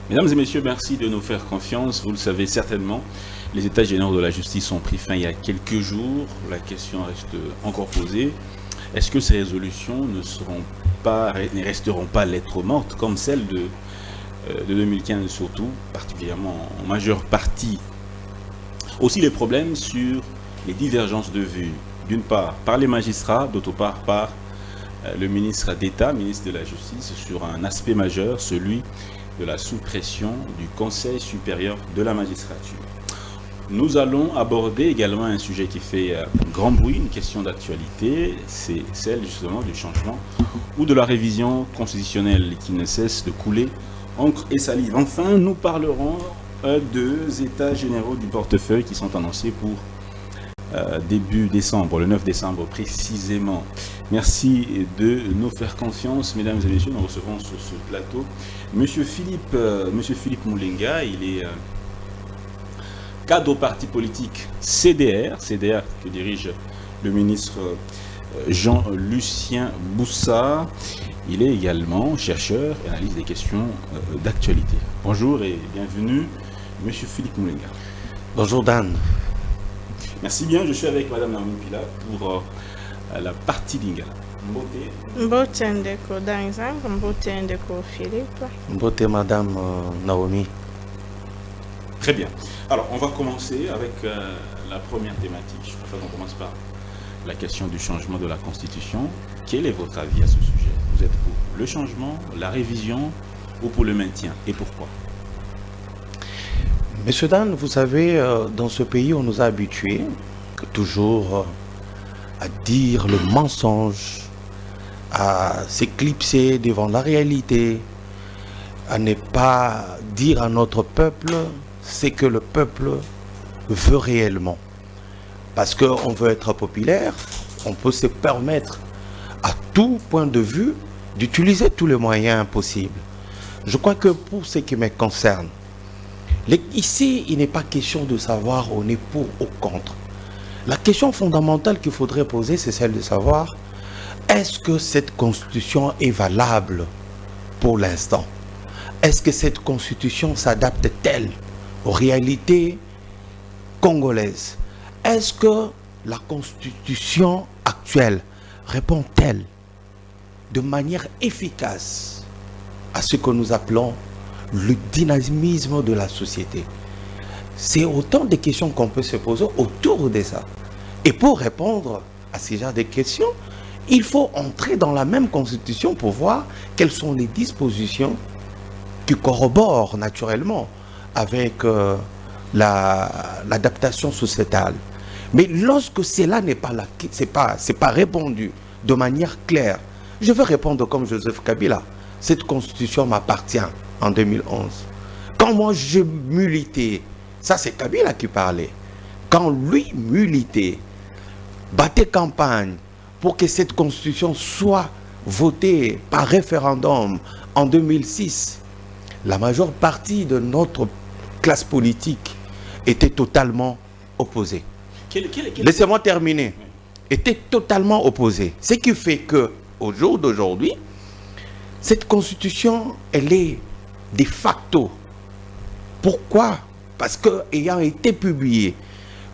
Mesdames et messieurs, merci de nous faire confiance. Vous le savez certainement, les États généraux de la justice ont pris fin il y a quelques jours. La question reste encore posée. Est-ce que ces résolutions ne resteront pas lettres mortes comme celle de 2015 surtout, particulièrement en majeure partie? Aussi les problèmes sur les divergences de vues, d'une part par les magistrats, d'autre part par le ministre d'État, ministre de la Justice, sur un aspect majeur, celui de la suppression du Conseil supérieur de la magistrature. Nous allons aborder également un sujet qui fait grand bruit, une question d'actualité, c'est celle justement du changement ou de la révision constitutionnelle qui ne cesse de couler encre et salive. Enfin, nous parlerons deux états généraux du portefeuille qui sont annoncés pour début décembre, le 9 décembre précisément. Merci de nous faire confiance, mesdames et messieurs. Nous recevons sur ce plateau Monsieur Philippe Moulenga. Il est cadre au parti politique CDR que dirige le ministre Jean-Lucien Boussa. Il est également chercheur et analyse des questions d'actualité. Bonjour et bienvenue, Monsieur Philippe Moulenga. Bonjour Dan. Merci bien, je suis avec Madame Naomi Pila pour la partie Lingala. Mbote ndeko Danzang, mbote ndeko Philippe. Mbote Madame Naomi. Très bien. Alors, on va commencer avec la première thématique. Je préfère qu'on commence par la question du changement de la Constitution. Quel est votre avis à ce sujet? Vous êtes pour le changement, la révision ou pour le maintien? Et pourquoi? Monsieur Dan, vous savez, dans ce pays, on nous a habitués toujours à dire le mensonge, à s'éclipser devant la réalité, à ne pas dire à notre peuple ce que le peuple veut réellement. Parce qu'on veut être populaire, on peut se permettre à tout point de vue d'utiliser tous les moyens possibles. Je crois que pour ce qui me concerne, ici, il n'est pas question de savoir on est pour ou contre. La question fondamentale qu'il faudrait poser, c'est celle de savoir est-ce que cette constitution est valable pour l'instant? Est-ce que cette constitution s'adapte-t-elle aux réalités congolaises? Est-ce que la constitution actuelle répond-elle de manière efficace à ce que nous appelons le dynamisme de la société? C'est autant de questions qu'on peut se poser autour de ça. Et pour répondre à ce genre de questions, il faut entrer dans la même constitution pour voir quelles sont les dispositions qui corroborent naturellement avec l'adaptation sociétale. Mais lorsque cela n'est pas là, c'est pas répondu de manière claire, je veux répondre comme Joseph Kabila. Cette constitution m'appartient en 2011. Quand moi je militais, ça c'est Kabila qui parlait. Quand lui militait, battait campagne pour que cette constitution soit votée par référendum en 2006, la majeure partie de notre classe politique était totalement opposée. Laissez-moi terminer. Était totalement opposée. Ce qui fait que au jour d'aujourd'hui, cette constitution, elle est de facto. Pourquoi? Parce qu'ayant été publiée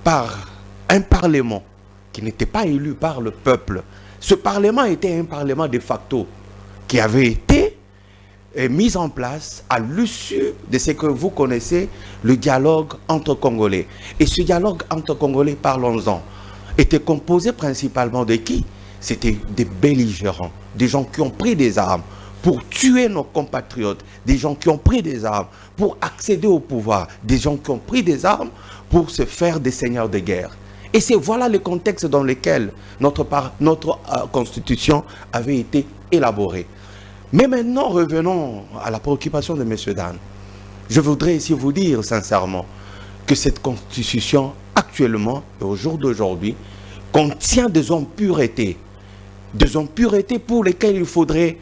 par un parlement qui n'était pas élu par le peuple, ce parlement était un parlement de facto qui avait été mis en place à l'issue de ce que vous connaissez, le dialogue entre Congolais. Et ce dialogue entre Congolais, parlons-en, était composé principalement de qui? C'était des belligérants, des gens qui ont pris des armes pour tuer nos compatriotes, des gens qui ont pris des armes pour accéder au pouvoir, des gens qui ont pris des armes pour se faire des seigneurs de guerre. Et c'est voilà le contexte dans lequel notre constitution avait été élaborée. Mais maintenant, revenons à la préoccupation de M. Dan. Je voudrais ici vous dire sincèrement que cette constitution, actuellement, et au jour d'aujourd'hui, contient des impuretés pour lesquelles il faudrait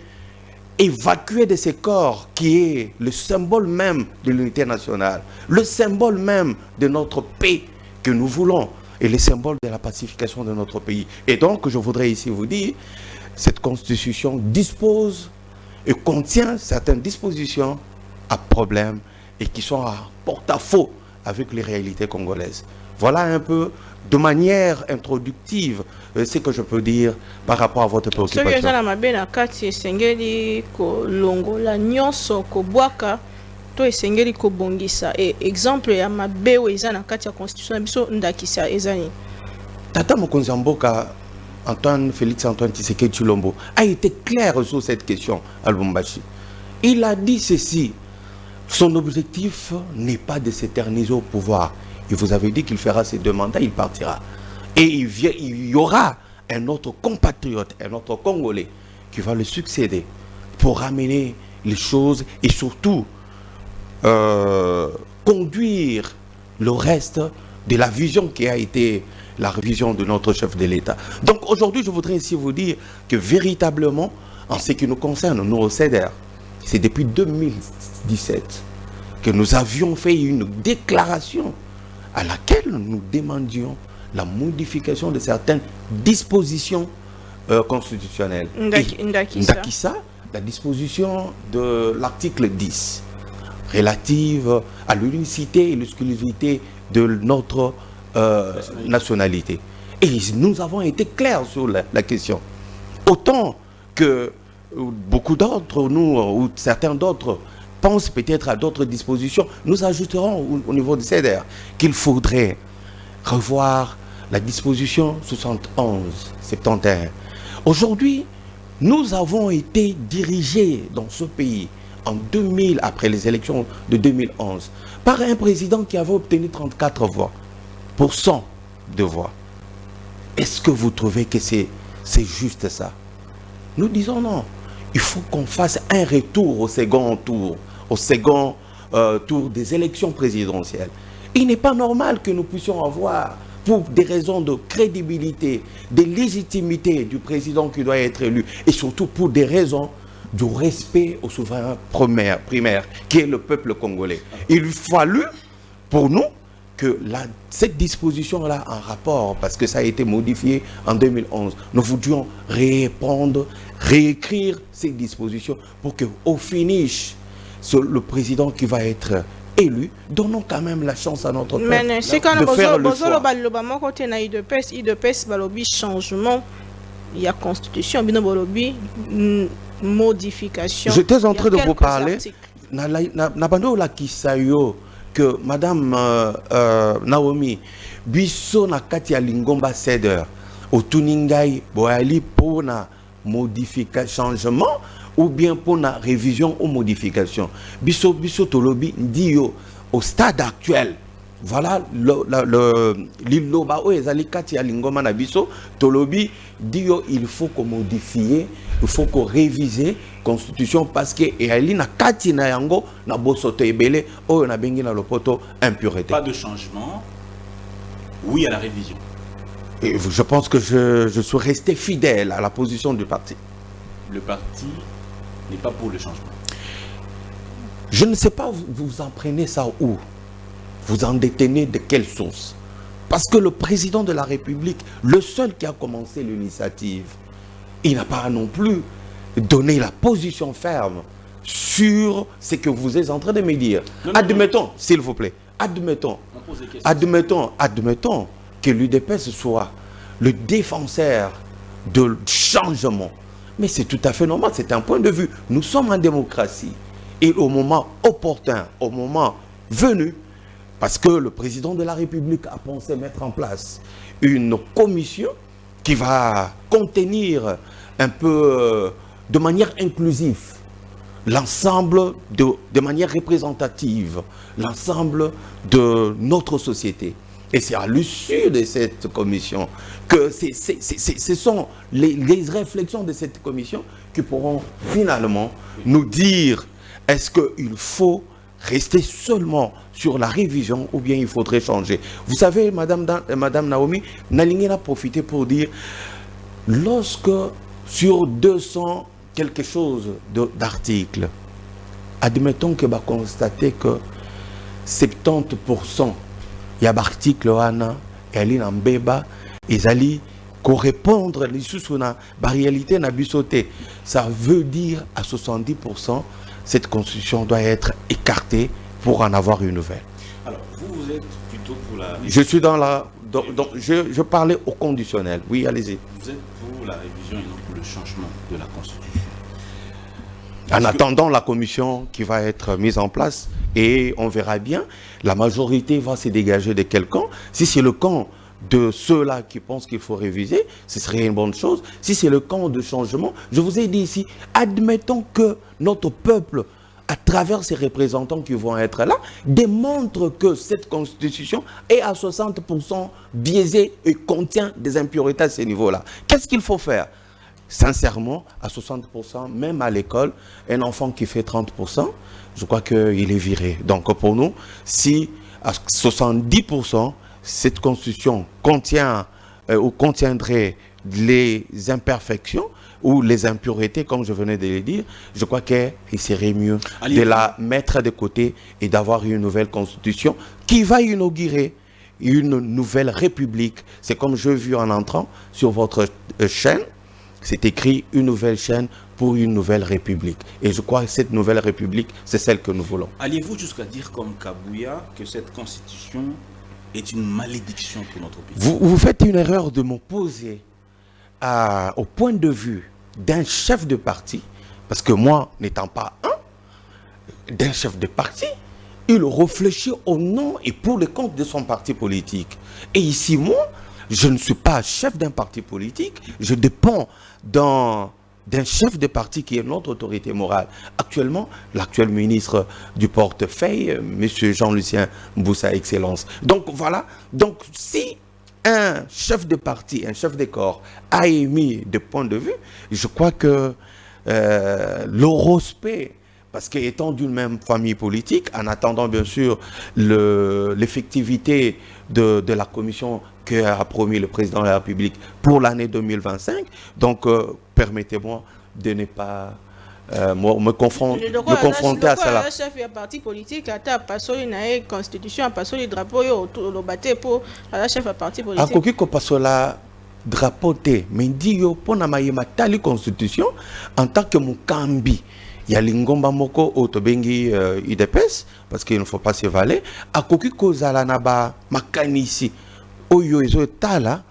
évacuer de ces corps qui est le symbole même de l'unité nationale, le symbole même de notre paix que nous voulons et le symbole de la pacification de notre pays. Et donc, je voudrais ici vous dire, cette constitution dispose et contient certaines dispositions à problème et qui sont à porte-à-faux avec les réalités congolaises. Voilà un peu, de manière introductive, ce que je peux dire par rapport à votre préoccupation. To esengeli ko bongisa exemple ya mabeo eza na kati ya constitution biso ndakisa ezani. Tata Mokonzi Mboka Antoine Félix Antoine Tshisekedi Tshilombo a été clair sur cette question à Lubumbashi. Il a dit ceci: son objectif n'est pas de s'éterniser au pouvoir. Il vous avait dit qu'il fera ses 2 mandats, il partira. Et il y aura un autre compatriote, un autre Congolais qui va le succéder pour ramener les choses et surtout conduire le reste de la vision qui a été la vision de notre chef de l'État. Donc aujourd'hui, je voudrais ici vous dire que véritablement, en ce qui nous concerne, nous au CEDER, c'est depuis 2017 que nous avions fait une déclaration à laquelle nous demandions la modification de certaines dispositions constitutionnelles. Ndakisa, la disposition de l'article 10 relative à l'unicité et l'exclusivité de notre nationalité. Et nous avons été clairs sur la question. Autant que beaucoup d'entre nous, ou certains d'autres, pensent peut-être à d'autres dispositions, nous ajouterons au niveau du CEDER qu'il faudrait revoir la disposition 71. Aujourd'hui, nous avons été dirigés dans ce pays en 2000, après les élections de 2011, par un président qui avait obtenu 34 voix pour 100 de voix. Est-ce que vous trouvez que c'est juste ça? Nous disons non. Il faut qu'on fasse un retour au second tour des élections présidentielles. Il n'est pas normal que nous puissions avoir, pour des raisons de crédibilité, de légitimité du président qui doit être élu, et surtout pour des raisons du respect au souverain primaire, qui est le peuple congolais. Il fallut, pour nous, que cette disposition-là en rapport, parce que ça a été modifié en 2011, nous voudrions réécrire ces dispositions pour qu'au finish, le président qui va être élu, donnons quand même la chance à notre peuple de faire le choix. Changement, il y a constitution, modification. J'étais en train de vous parler que Madame Naomi biso na kati ya Lingomba CEDER au Tuningai boali pour na modification changement ou bien pour na révision ou modification biso tolobi ndio au stade actuel. Voilà l'iloba o ezali kati ya Lingomba na biso tolobi dio, il faut qu'on modifie, il faut qu'on révise constitution parce que eli na kati na yango na bosoto ebele o na bengi na lopoto impureté. Pas de changement. Oui à la révision. Et je pense que je suis resté fidèle à la position du parti. Le parti n'est pas pour le changement. Je ne sais pas, vous en prenez ça où? Vous en détenez de quelle source? Parce que le président de la République, le seul qui a commencé l'initiative, il n'a pas non plus donné la position ferme sur ce que vous êtes en train de me dire. Admettons, s'il vous plaît, admettons que l'UDPS soit le défenseur de changement. Mais c'est tout à fait normal, c'est un point de vue. Nous sommes en démocratie. Et au moment opportun, au moment venu, parce que le président de la République a pensé mettre en place une commission qui va contenir un peu de manière inclusive l'ensemble de manière représentative, l'ensemble de notre société. Et c'est à l'issue de cette commission que ce sont les réflexions de cette commission qui pourront finalement nous dire est-ce qu'il faut rester seulement sur la révision ou bien il faudrait changer. Vous savez, Madame Naomi, Nalingue a profité pour dire, lorsque sur 200 quelque chose d'articles, admettons que va constater que 70% il y a d'articles wana et en beba ils allaient correspondre les sous la réalité n'a bisoté. Ça veut dire à 70% cette constitution doit être écartée pour en avoir une nouvelle. Alors, vous êtes plutôt pour la... Je suis dans la... je parlais au conditionnel. Oui, allez-y. Vous êtes pour la révision et non pour le changement de la Constitution. En attendant la commission qui va être mise en place, et on verra bien, la majorité va se dégager de quel camp. Si c'est le camp de ceux-là qui pensent qu'il faut réviser, ce serait une bonne chose. Si c'est le camp de changement, je vous ai dit ici, admettons que notre peuple, à travers ses représentants qui vont être là, démontre que cette constitution est à 60% biaisée et contient des impuretés à ce niveau-là. Qu'est-ce qu'il faut faire? Sincèrement, à 60%, même à l'école, un enfant qui fait 30%, je crois qu'il est viré. Donc pour nous, si à 70%, cette constitution contient ou contiendrait les imperfections ou les impuretés, comme je venais de le dire, je crois qu'il serait mieux de la mettre de côté et d'avoir une nouvelle constitution qui va inaugurer une nouvelle république. C'est comme je vu en entrant sur votre chaîne, c'est écrit une nouvelle chaîne pour une nouvelle république. Et je crois que cette nouvelle république, c'est celle que nous voulons. Alliez-vous jusqu'à dire comme Kabouya que cette constitution est une malédiction pour notre pays? Vous faites une erreur de m'opposer au point de vue d'un chef de parti, parce que moi, n'étant pas d'un chef de parti, il réfléchit au nom et pour le compte de son parti politique. Et ici, moi, je ne suis pas chef d'un parti politique, je dépends d'un chef de parti qui est notre autorité morale. Actuellement, l'actuel ministre du portefeuille, M. Jean-Lucien Mboussa, Excellence. Donc voilà, donc si un chef de parti, un chef de corps a émis des points de vue, je crois que le respect, parce qu'étant d'une même famille politique, en attendant bien sûr l'effectivité de la commission qu'a promis le président de la République pour l'année 2025, donc permettez-moi de ne pas me confronter à cela. Le chef de parti politique a passé une constitution, a passé le drapeau le batté pour le chef de parti politique. A koki ko passo la drapeau te, mais dit yo pona mayema tali constitution en tant que mukambi. Il y a l'ingomba moko otobengi IDPS parce qu'il ne faut pas se valer. A koki ko zala na ba makanisi oyo ezo tala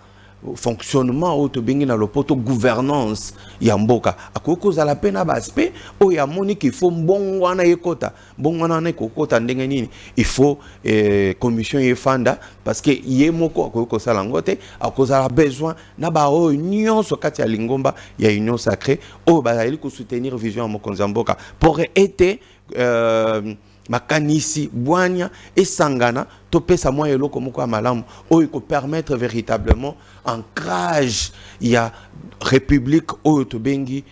fonctionnement otobengi na lopoto gouvernance ya mboka. A koki ko zala pena ba aspect o ya moni qu'il faut mbongwana yekota. Mbongwana na kokota ndenge nini. Il faut commission yefanda parce que yemoko a koki ko sala ngote a ko zala besoin na ba o union so kati ya lingomba ya union sacrée o ba ili ko soutenir vision ya mokonzi mboka pour été makanisi bwanya et sangana topesa mwa eloko moko ya malamu oyo ko permettre véritablement ancrage ya république oyo tobengi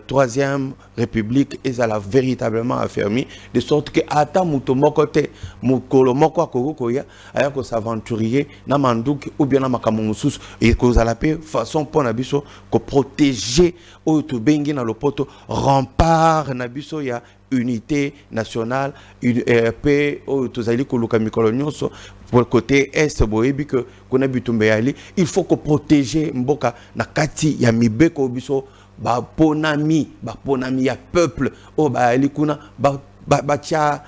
troisième république ezala véritablement affermi de sorte que ata muto moko te mukolo moko akoko ya aya ko s'aventurier na manduki ou bien na makambo mususu et ko zala pe façon pona biso ko protéger oyo tobengi na lopoto rempart na biso ya unité nationale, paix, pour le côté est, il faut que protéger Mboka Nakati Yamibeko Biso, Ponami ya peuple, Batia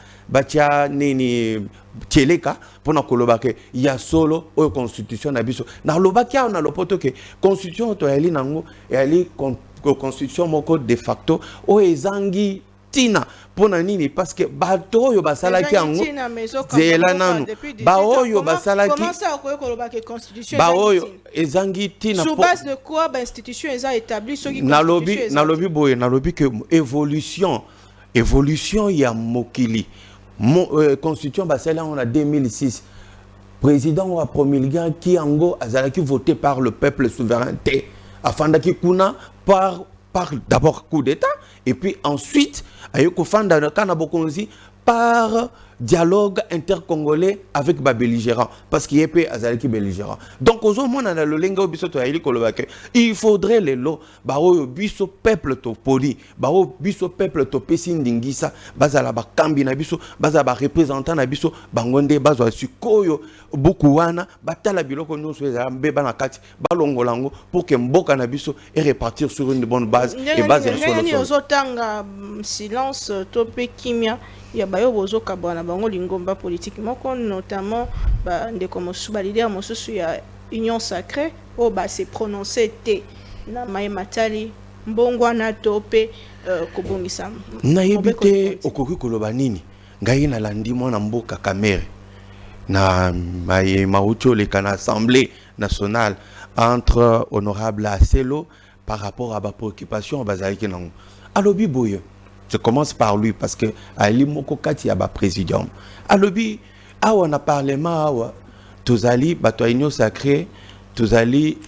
Nini Tcheleka, pour Nakolobake, il y a solo au constitution Nabiso. Na Lobakia, on a le poto que constitution, Toyali Nango, et Ali constitution Moko de facto, o Ezangi. Tina pona nini parce que bato yo basalaki yango zela nanu baoyo basalaki comment ça okoloba que constitution baoyo ezangi tina sur base de quoi ba institution eza établie ce qui nalobi boye nalobi que évolution ya mokili constitution basala on a 2006 président a promulgué qui yango azalaki voté par le peuple souverain afandaki kuna par d'abord coup d'état et puis ensuite ayoko fanda kana bokonzi par dialogue intercongolais avec les belligérants, parce qu'il y a peu de belligérants. Donc, au moment il faudrait les lots, biso peuple to poli, biso peuple to pesin dingisa, bazala ba kambi na biso, bazala représentant na biso, bangonde bazwa sikoyo, bukuwana, batala biloko nyonso ezala mbeba na kati, balongolango pour que mboka na biso et repartir sur une bonne base et base sur silence topé kimia. Il y a bayo bozo kabwana bango lingomba politique moko notamment ndeko mosuba leader mosusu ya union sacrée o ba se prononcer te na mai matali mbongwana topé kobongisa na yebite okoki koloba nini ngai na landi mwana mboka kamere na mai maucho le kana assemblée nationale entre honorable Aselo par rapport à ba préoccupation bazalaki nango alobi boye. Je commence par lui parce que Ali Mokokati y a président. Alobi, on a parlement, tous ali, bato union sacrée, tous ali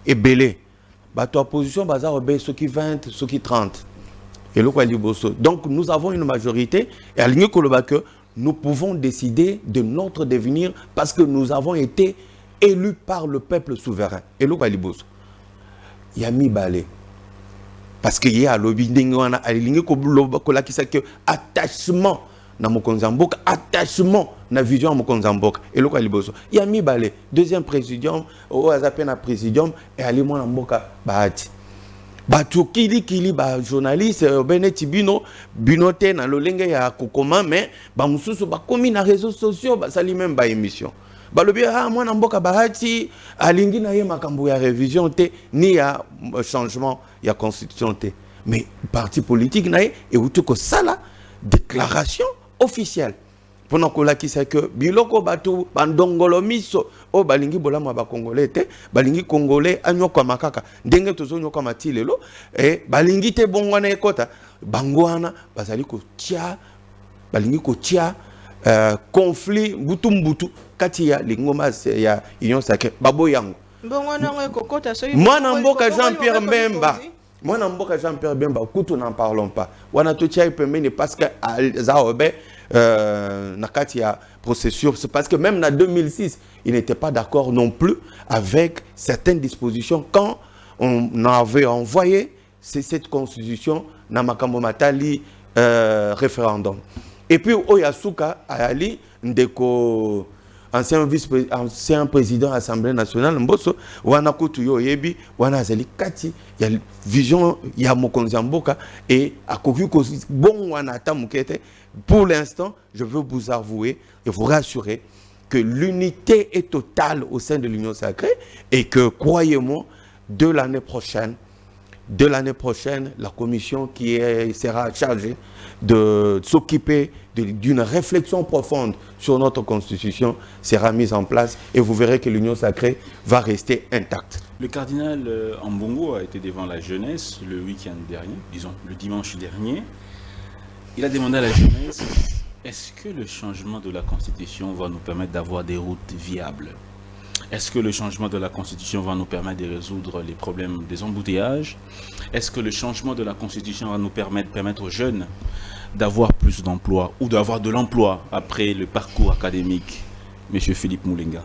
et belé. Bato opposition, bazar obé, ceux qui 20, ceux qui 30. Et le quoi donc nous avons une majorité et à l'union que nous pouvons décider de notre devenir parce que nous avons été élus par le peuple souverain. Et le quoi Yami Balé. Parce qu'il y a lobby d'ingwana alingi ko la qui que attachement na mokonzamboka attachement na vision mokonzamboka et loko liboso ya mi balé deuxième président au azapena président et ali mona mboka baati batu kili ba journaliste beneti binote na lolenge ya kokoma mais ba mususu ba komi na réseaux sociaux ba sali même ba émission balobi mwana mboka bahati alingi na ye makambo ya révision te ni ya changement ya constitution te mais parti politique na ye et outu ko sala déclaration officielle pendant que la qui sait que biloko batu bandongolo miso o balingi bolama ba congolais te balingi congolais anyoko makaka ndenge tozo nyoko matilelo et balingi te bongwana ekota bangwana bazali ko tia balingi ko tia conflit mbutu kati ya lingoma ya union sacrée babo yango mwana mboka Jean-Pierre Bemba mwana mboka Jean-Pierre Bemba kutu n'en parlons pas wana to tia pemene parce que zaobe na kati ya processus c'est parce que même en 2006 il n'était pas d'accord non plus avec certaines dispositions quand on avait envoyé cette constitution na makambo matali référendum. Et puis, Oyasuka Ali, ndeko ancien président de l'Assemblée nationale, Mboso, wana kutu yo yebi, wana zeli kati, ya vision ya mokonzamboka et akoki ko bon wana tamukete. Pour l'instant, je veux vous avouer et vous rassurer que l'unité est totale au sein de l'Union sacrée et que, croyez-moi, de l'année prochaine, la commission qui sera chargée de s'occuper d'une réflexion profonde sur notre constitution sera mise en place et vous verrez que l'union sacrée va rester intacte. Le cardinal Ambongo a été devant la jeunesse le week-end dernier, disons le dimanche dernier. Il a demandé à la jeunesse, est-ce que le changement de la constitution va nous permettre d'avoir des routes viables ? Est-ce que le changement de la Constitution va nous permettre de résoudre les problèmes des embouteillages? Est-ce que le changement de la Constitution va nous permettre aux jeunes d'avoir plus d'emplois ou d'avoir de l'emploi après le parcours académique? Monsieur Philippe Moulenga,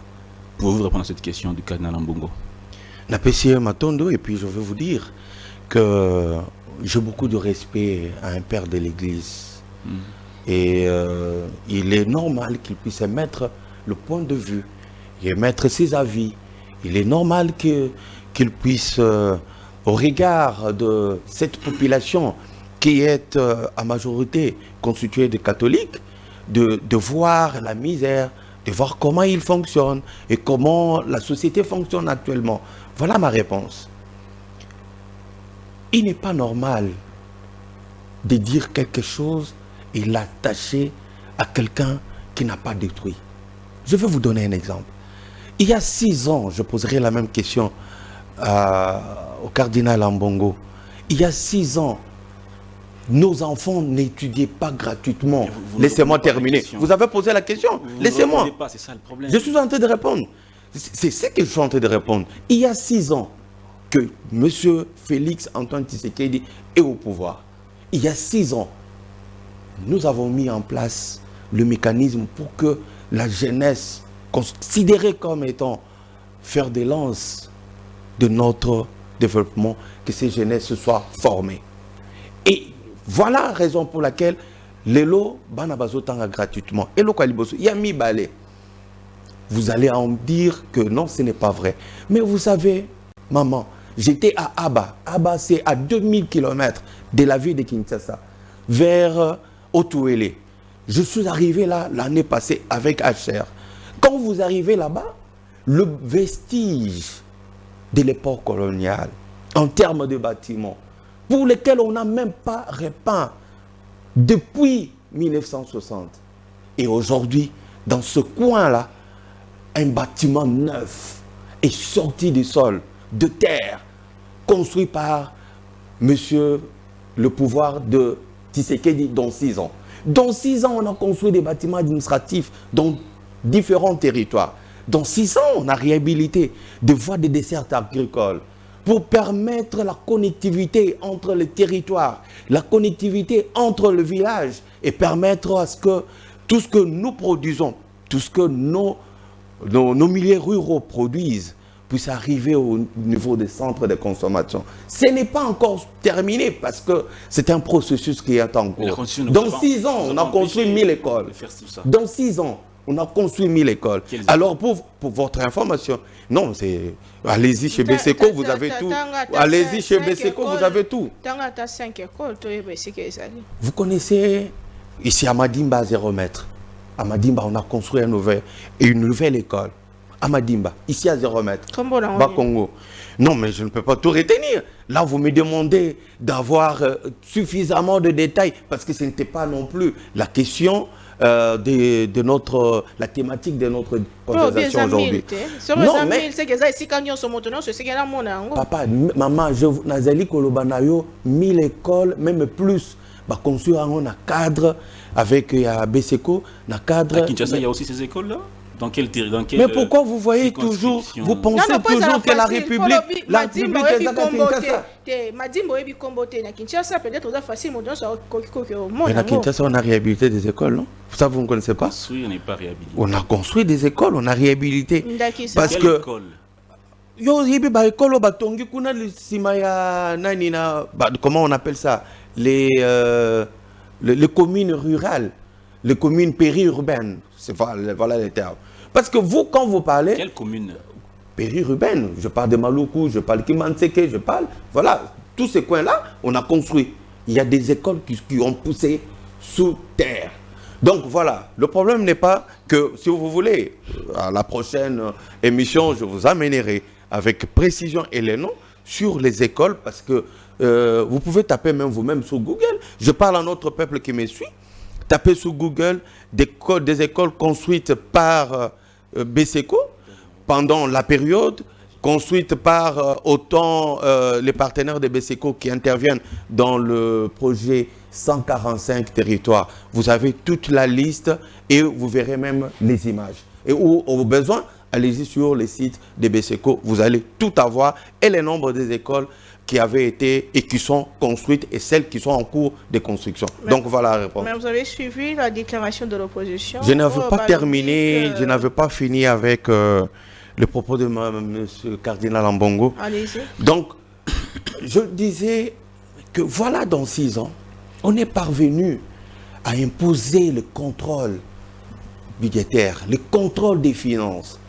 pouvez-vous répondre à cette question du cardinal Ambongo? Napesi Matondo, et puis je veux vous dire que j'ai beaucoup de respect à un père de l'Église. Et il est normal qu'il puisse émettre le point de vue et mettre ses avis. Il est normal qu'il puisse, au regard de cette population qui est à majorité constituée de catholiques, de voir la misère, de voir comment il fonctionne et comment la société fonctionne actuellement. Voilà ma réponse. Il n'est pas normal de dire quelque chose et l'attacher à quelqu'un qui n'a pas détruit. Je vais vous donner un exemple. Il y a 6 ans, je poserai la même question au cardinal Ambongo. Il y a 6 ans, nos enfants n'étudiaient pas gratuitement. Laissez-moi terminer. Vous avez posé la question. Laissez-moi. C'est ça le problème. Je suis en train de répondre. C'est ce que je suis en train de répondre. Il y a 6 ans que M. Félix Antoine Tshisekedi est au pouvoir. Il y a 6 ans, nous avons mis en place le mécanisme pour que la jeunesse, considérée comme étant fer de lance de notre développement, que ces jeunesses se soient formées. Et voilà la raison pour laquelle l'élo banabazo tanga gratuitement. Et il y a mi balé. Vous allez en dire que non, ce n'est pas vrai. Mais vous savez, maman, j'étais à Aba. Aba, c'est à 2000 km de la ville de Kinshasa, vers Otuele. Je suis arrivé là l'année passée avec HR. Quand vous arrivez là-bas, le vestige de l'époque coloniale, en termes de bâtiments, pour lesquels on n'a même pas repeint depuis 1960. Et aujourd'hui, dans ce coin-là, un bâtiment neuf est sorti du sol, de terre, construit par monsieur le pouvoir de Tshisekedi dans 6 ans. Dans 6 ans, on a construit des bâtiments administratifs dans différents territoires. Dans 6 ans, on a réhabilité des voies de dessert agricoles pour permettre la connectivité entre les territoires, la connectivité entre le village et permettre à ce que tout ce que nous produisons, tout ce que nos milieux ruraux produisent puisse arriver au niveau des centres de consommation. Ce n'est pas encore terminé parce que c'est un processus qui est en cours. Dans 6 ans, on a construit 1000 écoles. Dans 6 ans, on a construit 1000 écoles. Alors, pour votre information, non, c'est... Allez-y chez Beseko, vous avez tout. Allez-y chez Beseko, vous avez tout. Vous connaissez, ici à Madimba, à 0 mètre. À Madimba, on a construit une nouvelle école. À Madimba, ici à 0 mètre. Bas Congo. Non, mais je ne peux pas tout retenir. Là, vous me demandez d'avoir suffisamment de détails parce que ce n'était pas non plus la question la thématique de notre conversation aujourd'hui. Non, mais... Papa, maman, Nazali Kolobanayo, 1000 écoles, même plus. Bah, construire un cadre avec Beseko, un cadre... À Kinshasa, il y a aussi ces écoles-là? Dans quel Mais pourquoi vous voyez toujours, vous pensez toujours que la République est à Kinshasa? Mais à Kinshasa, on a réhabilité des écoles, non? Ça, vous ne connaissez pas? Construire n'est pas réhabilité. On a construit des écoles, on a réhabilité. Parce que... Comment on appelle ça? Les communes rurales, les communes périurbaines. Voilà les termes. Parce que vous, quand vous parlez... Quelle commune? Périurbaine. Je parle de Maluku, je parle de Kimanseke, je parle... Voilà, tous ces coins-là, on a construit. Il y a des écoles qui ont poussé sous terre. Donc voilà, le problème n'est pas que, si vous voulez, à la prochaine émission, je vous amènerai avec précision et les noms sur les écoles, parce que vous pouvez taper même vous-même sur Google. Je parle à notre peuple qui me suit. Tapez sur Google des écoles construites par Beseko pendant la période, construites par autant les partenaires de Beseko qui interviennent dans le projet 145 territoires. Vous avez toute la liste et vous verrez même les images. Et au besoin, allez-y sur les sites de Beseko, vous allez tout avoir et les nombres des écoles qui avaient été et qui sont construites et celles qui sont en cours de construction. Donc voilà la réponse. Mais vous avez suivi la déclaration de l'opposition? Je n'avais pas terminé, je n'avais pas fini avec le propos de M. Cardinal Ambongo. Allez-y. Donc, je disais que voilà, dans 6 ans, on est parvenu à imposer le contrôle budgétaire, le contrôle des finances,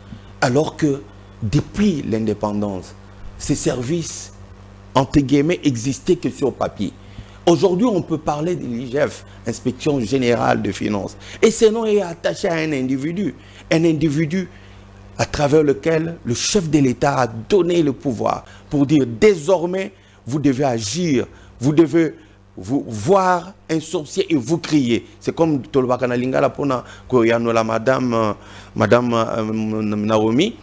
alors que depuis l'indépendance, ces services entre guillemets, existait que sur papier. Aujourd'hui, on peut parler de l'IGF, Inspection Générale de Finances. Et ce nom est attaché à un individu à travers lequel le chef de l'État a donné le pouvoir pour dire désormais, vous devez agir, vous devez vous voir un sorcier et vous crier. C'est comme Tolbakana Lingala Pona, la madame Naomi.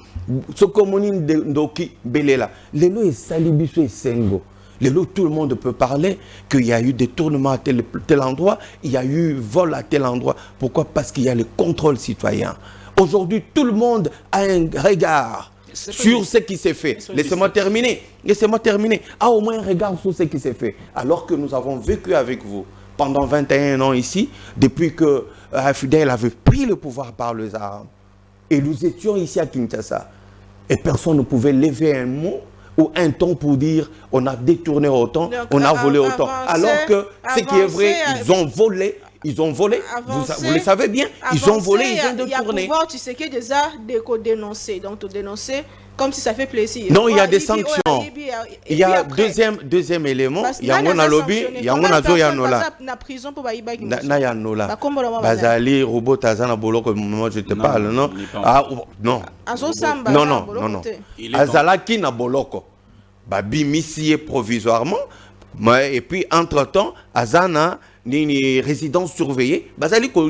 Ce communisme d'Oki Belela, les lois Salibiso et Sengo. Les lois, tout le monde peut parler qu'il y a eu des tournements à tel endroit, il y a eu vol à tel endroit. Pourquoi? Parce qu'il y a le contrôle citoyen. Aujourd'hui, tout le monde a un regard sur ce qui s'est fait. Laissez-moi terminer. Laissez-moi terminer. A au moins un regard sur ce qui s'est fait. Alors que nous avons vécu avec vous pendant 21 ans ici, depuis que Fidel avait pris le pouvoir par les armes. Et nous étions ici à Kinshasa. Et personne ne pouvait lever un mot ou un ton pour dire on a détourné autant, donc, on a volé autant. Alors que ce qui est vrai, ils ont volé. Ils ont volé, vous le savez bien, ils ont volé, ils ont détourné. Il y a pouvoir, tu sais que déjà dénoncer, donc te dénoncer comme si ça fait plaisir. Non, il y a des sanctions. Il y a deuxième élément, il y a un lobby, il y a un zo ya nola. Na prison pour ba ibaki. Na ya nola. Bazali robot azana boloko moi je te parle, non? Ah non. Non. Azalaki na boloko. Babi missié provisoirement, et puis entre-temps azana ni résidence surveillée, bazali ko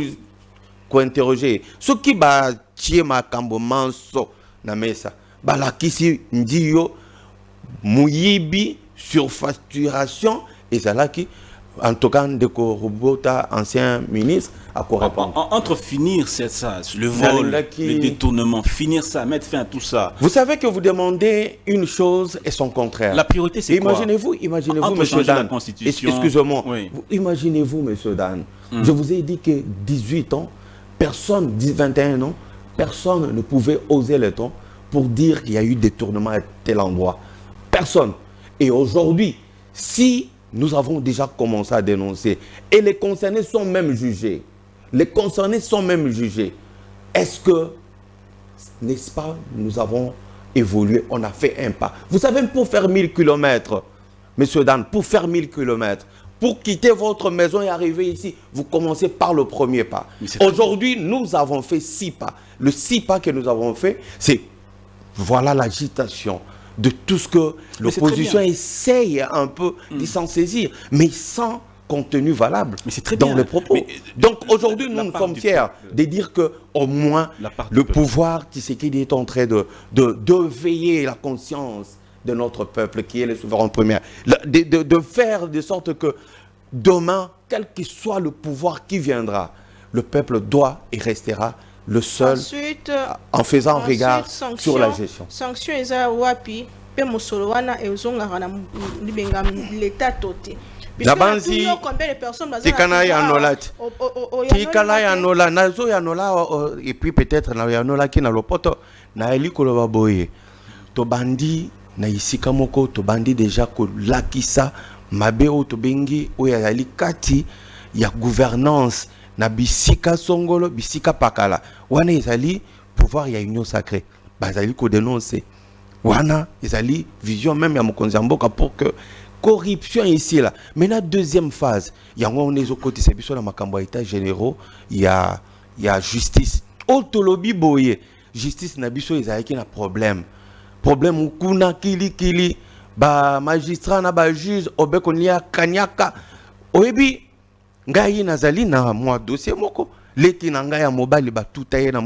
interroger. Ce qui ba tie makambo manso na mesa. Balakisi ndiyo muyibi surfacturation et zalaki en tout cas de Robota, ancien ministre, à quoi répondre. Entre finir ça, le vol, le détournement, finir ça, mettre fin à tout ça. Vous savez que vous demandez une chose et son contraire. La priorité, c'est quoi? Imaginez-vous, monsieur Dan. Excusez-moi. Oui. Imaginez-vous, monsieur Dan. Je vous ai dit que 18 ans, personne, 21 ans, personne ne pouvait oser le ton pour dire qu'il y a eu détournement à tel endroit. Personne. Et aujourd'hui, si nous avons déjà commencé à dénoncer. Et les concernés sont même jugés. Les concernés sont même jugés. Est-ce que, n'est-ce pas, nous avons évolué, on a fait un pas. Vous savez, pour faire 1000 km, monsieur Dan, pour faire 1000 km, pour quitter votre maison et arriver ici, vous commencez par le premier pas. Aujourd'hui, nous avons fait 6 pas. Le 6 pas que nous avons fait, c'est, voilà l'agitation de tout ce que l'opposition essaye un peu d'y s'en saisir, mais sans contenu valable dans les propos. Donc aujourd'hui, nous sommes fiers de dire qu'au moins le pouvoir Tshisekedi est en train de veiller la conscience de notre peuple qui est le souverain premier, de faire de sorte que demain, quel que soit le pouvoir qui viendra, le peuple doit et restera le seul en faisant regard sur la gestion. Sanction wapi pe mosolo wana ezongaka na libenga l'état toté. Nabanzi tikana ya nola tikana ya nola nazo ya nola et puis peut-être na ya nola ki na lopoto na elikolo baboye to bandi na isika moko to bandi déjà ko lakisa mabe o to bengi o ya likati ya gouvernance na bisika songolo bisika pakala wana ezali pouvoir ya union sacrée bazali ko dénoncer wana ezali vision même ya mokonzi mboka pour que corruption ici là. Maintenant deuxième phase yango on est au côté c'est biso na makambo état généraux il y a justice autolobi boye justice na biso ezali na problème kuna kili ba magistrat na ba juge obekonia kanyaka oyebi ngai nazali na moi dossier moko leki na ngai ya mobali batuta ye na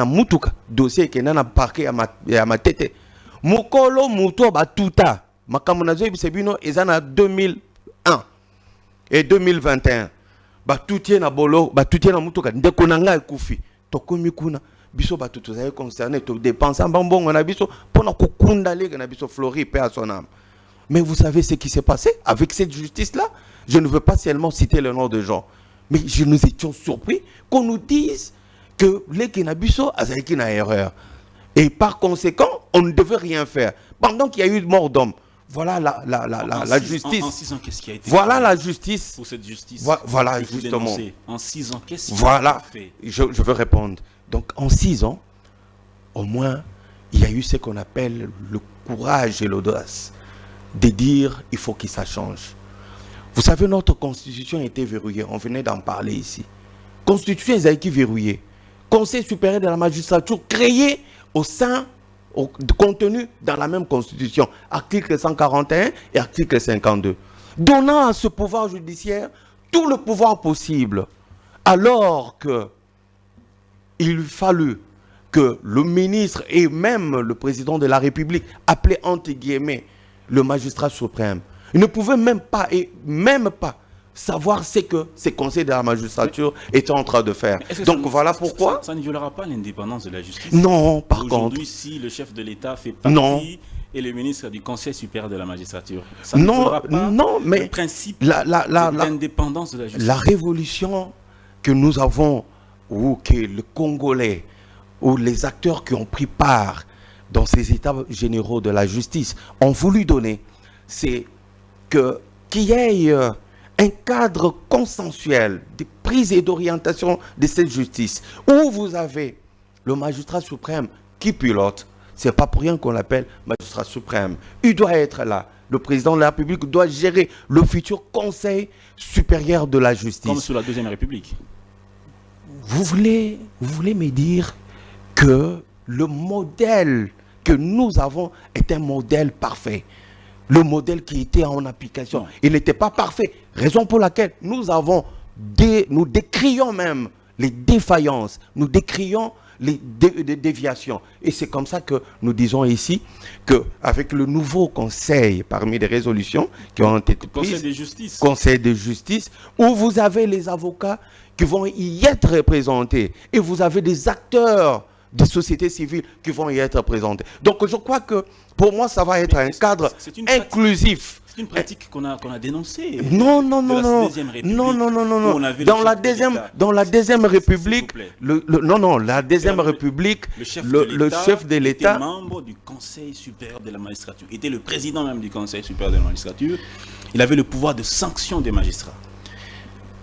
mutuka dossier kenda na parquet ya matete mukolo muto batuta makambo nazo ebisebino ezana 2001 et 2021 batutie na bolo batutie na mutuka ndeko na ngai kufi tokomi kuna biso batutu zaye concerné to dépenser mbongo na biso pona kokunda lege na biso Flori paix à son âme. Mais vous savez ce qui s'est passé avec cette justice-là? Je ne veux pas seulement citer le nom de gens, mais nous étions surpris qu'on nous dise que les Kenabiso a une erreur. Et par conséquent, on ne devait rien faire. Pendant qu'il y a eu mort d'homme, voilà la justice. En 6 ans, qu'est-ce qui a été voilà fait la justice. Pour cette justice. Voilà, justement. En 6 ans, qu'est-ce qui voilà. a été fait? Je veux répondre. Donc, en 6 ans, au moins, il y a eu ce qu'on appelle le courage et l'audace de dire il faut que ça change. Vous savez, notre constitution était verrouillée. On venait d'en parler ici. Constitution est verrouillée. Conseil supérieur de la magistrature créé au sein, contenu dans la même constitution. Article 141 et article 52. Donnant à ce pouvoir judiciaire tout le pouvoir possible. Alors que il fallut que le ministre et même le président de la République, appelé entre guillemets le magistrat suprême, il ne pouvait même pas savoir ce que ces conseils de la magistrature étaient en train de faire. Donc voilà pourquoi... Ça ne violera pas l'indépendance de la justice? Non, par contre... Aujourd'hui, si le chef de l'État fait partie et le ministre du Conseil supérieur de la magistrature. Ça ne Non, faudra pas non, mais le principe l'indépendance de la justice. La révolution que nous avons, ou que le Congolais, ou les acteurs qui ont pris part dans ces états généraux de la justice ont voulu donner, c'est qu'il y ait un cadre consensuel de prise et d'orientation de cette justice, où vous avez le magistrat suprême qui pilote. C'est pas pour rien qu'on l'appelle magistrat suprême. Il doit être là. Le président de la République doit gérer le futur Conseil supérieur de la justice. Comme sous la Deuxième République. Vous voulez me dire que le modèle que nous avons est un modèle parfait. Le modèle qui était en application, il n'était pas parfait. Raison pour laquelle nous décrions même les défaillances, nous décrions les déviations. Et c'est comme ça que nous disons ici qu'avec le nouveau conseil, parmi les résolutions qui ont été prises, Conseil de justice, où vous avez les avocats qui vont y être représentés, et vous avez des acteurs de société civile qui vont y être représentés. Donc je crois que pour moi ça va être un cadre inclusif. C'est une pratique qu'on a dénoncée. Non. Dans la deuxième République, le chef de l'État était membre du Conseil supérieur de la magistrature, était le président même du Conseil supérieur de la magistrature. Il avait le pouvoir de sanction des magistrats.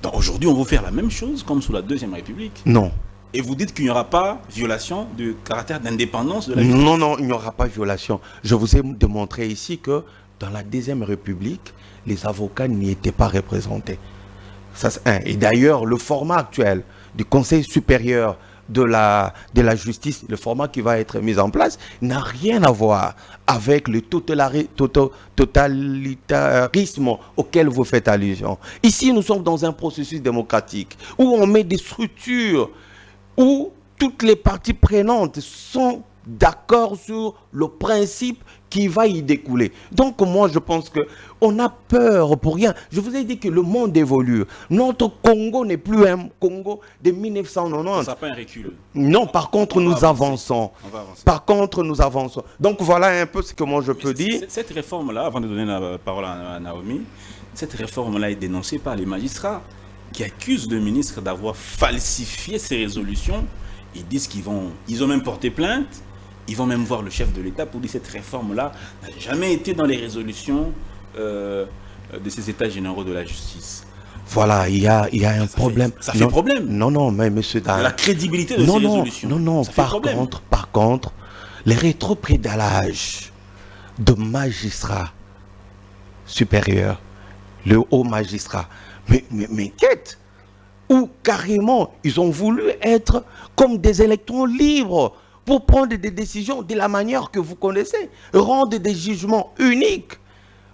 Donc aujourd'hui, on veut faire la même chose comme sous la Deuxième République. Non. Et vous dites qu'il n'y aura pas violation du caractère d'indépendance de la justice? Non, il n'y aura pas violation. Je vous ai démontré ici que dans la Deuxième République, les avocats n'y étaient pas représentés. Ça, c'est un. Et d'ailleurs, le format actuel du Conseil supérieur de la justice, le format qui va être mis en place, n'a rien à voir avec le totalitarisme auquel vous faites allusion. Ici, nous sommes dans un processus démocratique où on met des structures où toutes les parties prenantes sont d'accord sur le principe qui va y découler. Donc moi je pense qu'on a peur pour rien. Je vous ai dit que le monde évolue. Notre Congo n'est plus un Congo de 1990. Ça n'a pas un recul. Non, par contre nous avançons. Par contre nous avançons. Donc voilà un peu ce que moi je peux dire. Cette réforme-là, avant de donner la parole à Naomi, cette réforme-là est dénoncée par les magistrats qui accusent le ministre d'avoir falsifié ses résolutions. Ils disent ils ont même porté plainte. Ils vont même voir le chef de l'État pour dire que cette réforme-là n'a jamais été dans les résolutions de ces États généraux de la justice. Voilà, il y a un problème. Ça fait problème. Non, mais monsieur Dan. La crédibilité de ces résolutions. Non, par contre, les rétropédalages de magistrats supérieurs, le haut magistrat, mais quête, où carrément ils ont voulu être comme des électrons libres pour prendre des décisions de la manière que vous connaissez, rendre des jugements uniques.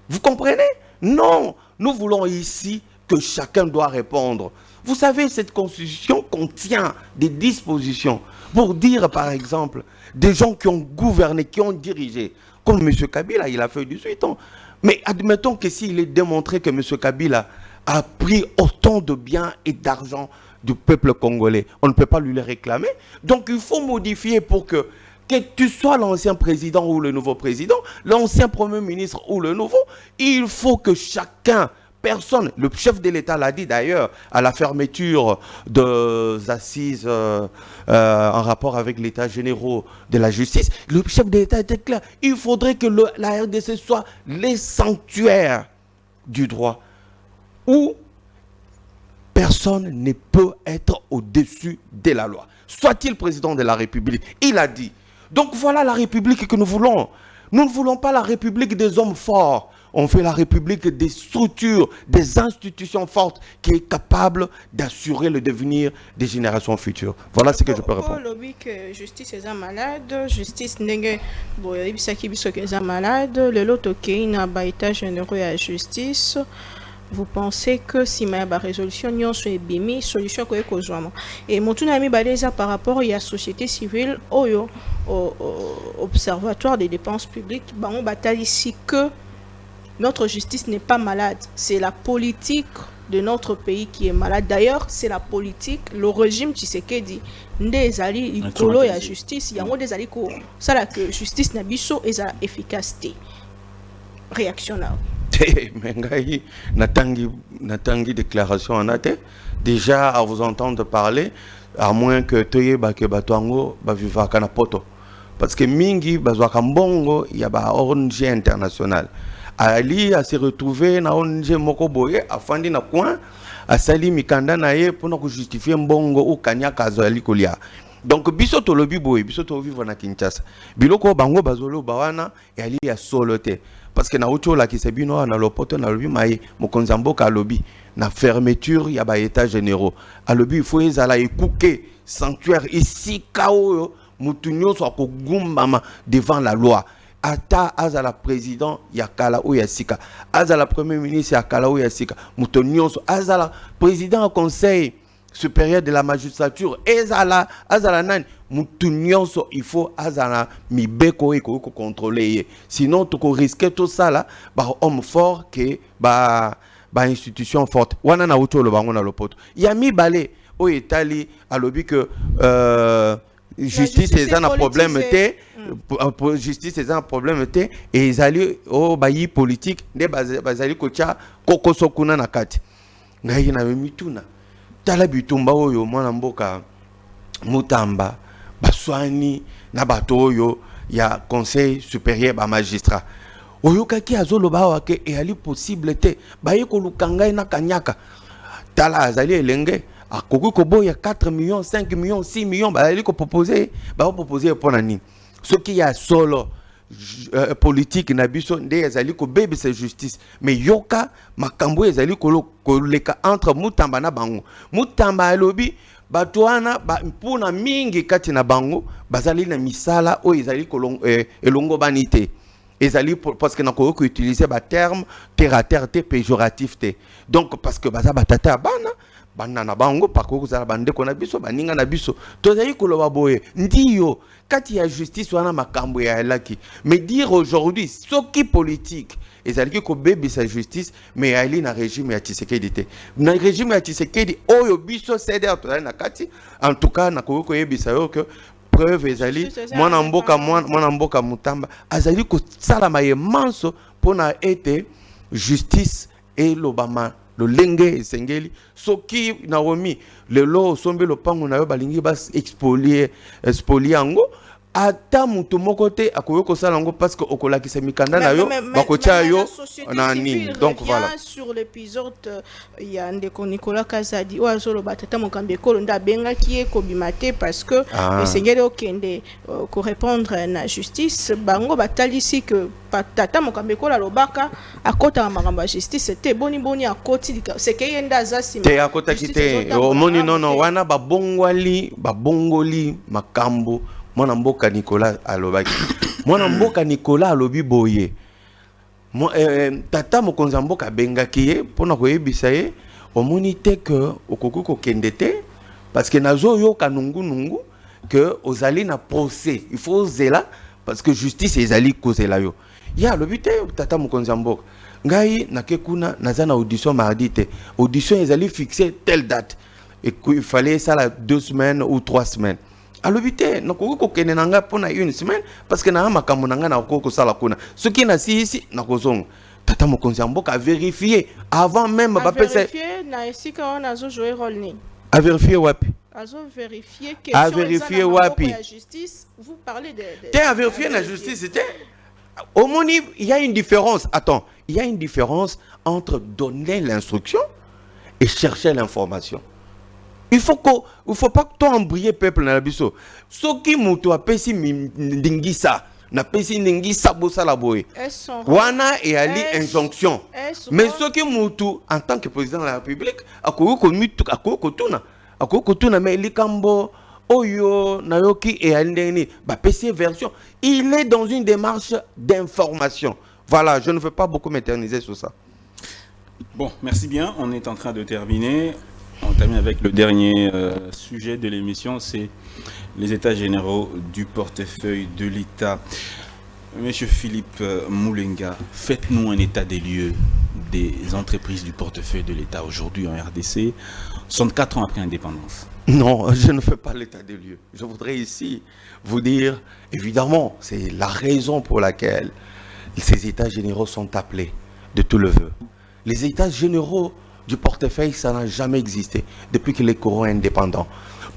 Vous comprenez? Non, nous voulons ici que chacun doit répondre. Vous savez, cette constitution contient des dispositions pour dire, par exemple, des gens qui ont gouverné, qui ont dirigé, comme M. Kabila, il a fait 18 ans. Mais admettons que s'il est démontré que M. Kabila a pris autant de biens et d'argent du peuple congolais, on ne peut pas lui les réclamer. Donc il faut modifier pour que tu sois l'ancien président ou le nouveau président, l'ancien premier ministre ou le nouveau, il faut que chacun, personne, le chef de l'État l'a dit d'ailleurs à la fermeture des assises en rapport avec l'État général de la justice, le chef de l'État était clair, il faudrait que la RDC soit les sanctuaires du droit, où personne ne peut être au-dessus de la loi. Soit-il président de la République, il a dit. Donc voilà la République que nous voulons. Nous ne voulons pas la République des hommes forts. On fait la République des structures, des institutions fortes qui est capable d'assurer le devenir des générations futures. Voilà ce que je peux répondre. Que justice est malade, justice n'est pas malade, le lot na ba état généraux à justice. Vous pensez que si ma résolution n'y est bimi solution que kozwama et motuna mi baleza par rapport à la société civile au observatoire des dépenses publiques on bataille ici que notre justice n'est pas malade, c'est la politique de notre pays qui est malade. D'ailleurs, c'est la politique, le régime Tshisekedi, des alliés, il y a justice, il y a des alliés ça là que justice n'a biso et sa efficacité réactionnaire. Mais natangi déclaration en ate déjà à vous entendre parler, à moins que toye ba ke batuango ba vivaka na poto, parce que mingi bazwaka mbongo ya ba ONG international ali a se retrouver na ONG moko boye afandi na coin asali mikanda na ye pour na justifier mbongo ou kanyaka azali kolia. Donc biso to lobi boye biso to vivre na Kinshasa biloko bango bazolo bawana et ali ya solote parce que na auto la kisebino na lopoto na lobi mai mokonzi mboka lobi na fermeture ya ba états généraux a lobi il faut ezala ekuke sanctuaire ici kao mutunyo so kogumbama devant la loi. Ata azala président yakala ou yasika azala premier ministre yakala ou yasika mutunyo so azala président au conseil supérieur de la magistrature azala nani mutunyo so il faut azala mibeko eko contrôler sinon tu risque tout ça là ba homme fort que ba institution forte wana na auto lo bango na lopoto ya mibale o etali alobi que justice est un problème té justice est un problème té et ils allaient au bayi politique ne bazali kocha kokoso kuna na kati ngai na mituna tala bitumba oyo mwana mboka mutamba baswani na bato oyo ya conseil supérieur ba magistrat oyo kaki azolo bawa ke e ali possible te bayi ko lukanga na kanyaka tala azali elenge akoki koboya 4 millions 5 millions 6 millions bazali ko proposer pour nani soki ya solo politique na biso nde ezali ko bebe sa justice mais yoka makambo ezali ko leka entre mutamba na bango mutamba alobi batuana mpuna mingi kati na bango bazali na misala o ezali ko elongo banite ezali parce que na ko utiliser ba terme terre à terre te péjoratif te donc parce que baza batata bana na bango pakoko za bande ko na biso baninga na biso tozali ko loba boye ndiyo kati ya justice wana makambo ya laki mais dire aujourd'hui soki politique ezali ko bebe sa justice mais ali na régime ya Tshisekedi te na régime ya Tshisekedi oyo biso ceder tozali na kati en tout cas na ko yebisa yo que preuve ezali mwana mboka mutamba azali ko sala maye manso pona ete justice et l'obama le lenge esengeli soki naomi lelo sombe lopango na yo balingi bas expolier ango ata mutu moko te akoyo kosala ngo parce que okolakisa mikanda na yo bakotia yo nani donc voilà sur l'épisode il y a ndeko Nicolas Kazadi o azolo batata mokambe kolo nda benga ki ekobimate parce que esengeli okende ko répondre na justice bango batalisi que tata mokambe kolo lobaka akota makambo ya justice c'était boni akoti c'est que yenda zasi te akota kite omoni non wana babongoli makambo mwana mboka Nicolas alobaki mwana mboka Nicolas alobi boye tata mokonzi mboka bengaki ye pona koyebisa ye omoni te que okoko kokende te parce que nazo yo kanungu que ozali na procès il faut zela parce que justice ezali kozela yo ya alobi te tata mokonzi mboka ngai nakekuna naza na audition mardi te audition ezali fixé telle date et il fallait ça la 2 semaines ou 3 semaines à l'hôpital, nous avons pour une semaine parce que nous avons sala kuna. Ce qui n'a si ici, nous avons tata mokonzi mboka vérifier avant même à vérifier na ici quand on a joué rôle ni. À vérifier wapi. À vérifier wapi. La justice, vous parlez de à vérifier la justice, c'était au moins il y a une différence. Attends, il y a une différence entre donner l'instruction et chercher l'information. Il faut pas que toi embriller peuple na biso. Soki muto apesi ndingisa na pesi ndingisa bosala boye. Wana et ali injonction. Mais soki muto en tant que président de la République akokotuna mais likambo oyo nayoki et ali ba pesi version. Il est dans une démarche d'information. Voilà, je ne veux pas beaucoup m'éterniser sur ça. Bon, merci bien, on est en train de terminer. On termine avec le dernier sujet de l'émission, c'est les états généraux du portefeuille de l'État. Monsieur Philippe Moulenga, faites-nous un état des lieux des entreprises du portefeuille de l'État aujourd'hui en RDC, 64 ans après l'indépendance? Non, je ne fais pas l'état des lieux. Je voudrais ici vous dire, évidemment, c'est la raison pour laquelle ces états généraux sont appelés de tout le vœu. Les états généraux du portefeuille, ça n'a jamais existé depuis que les corons indépendants.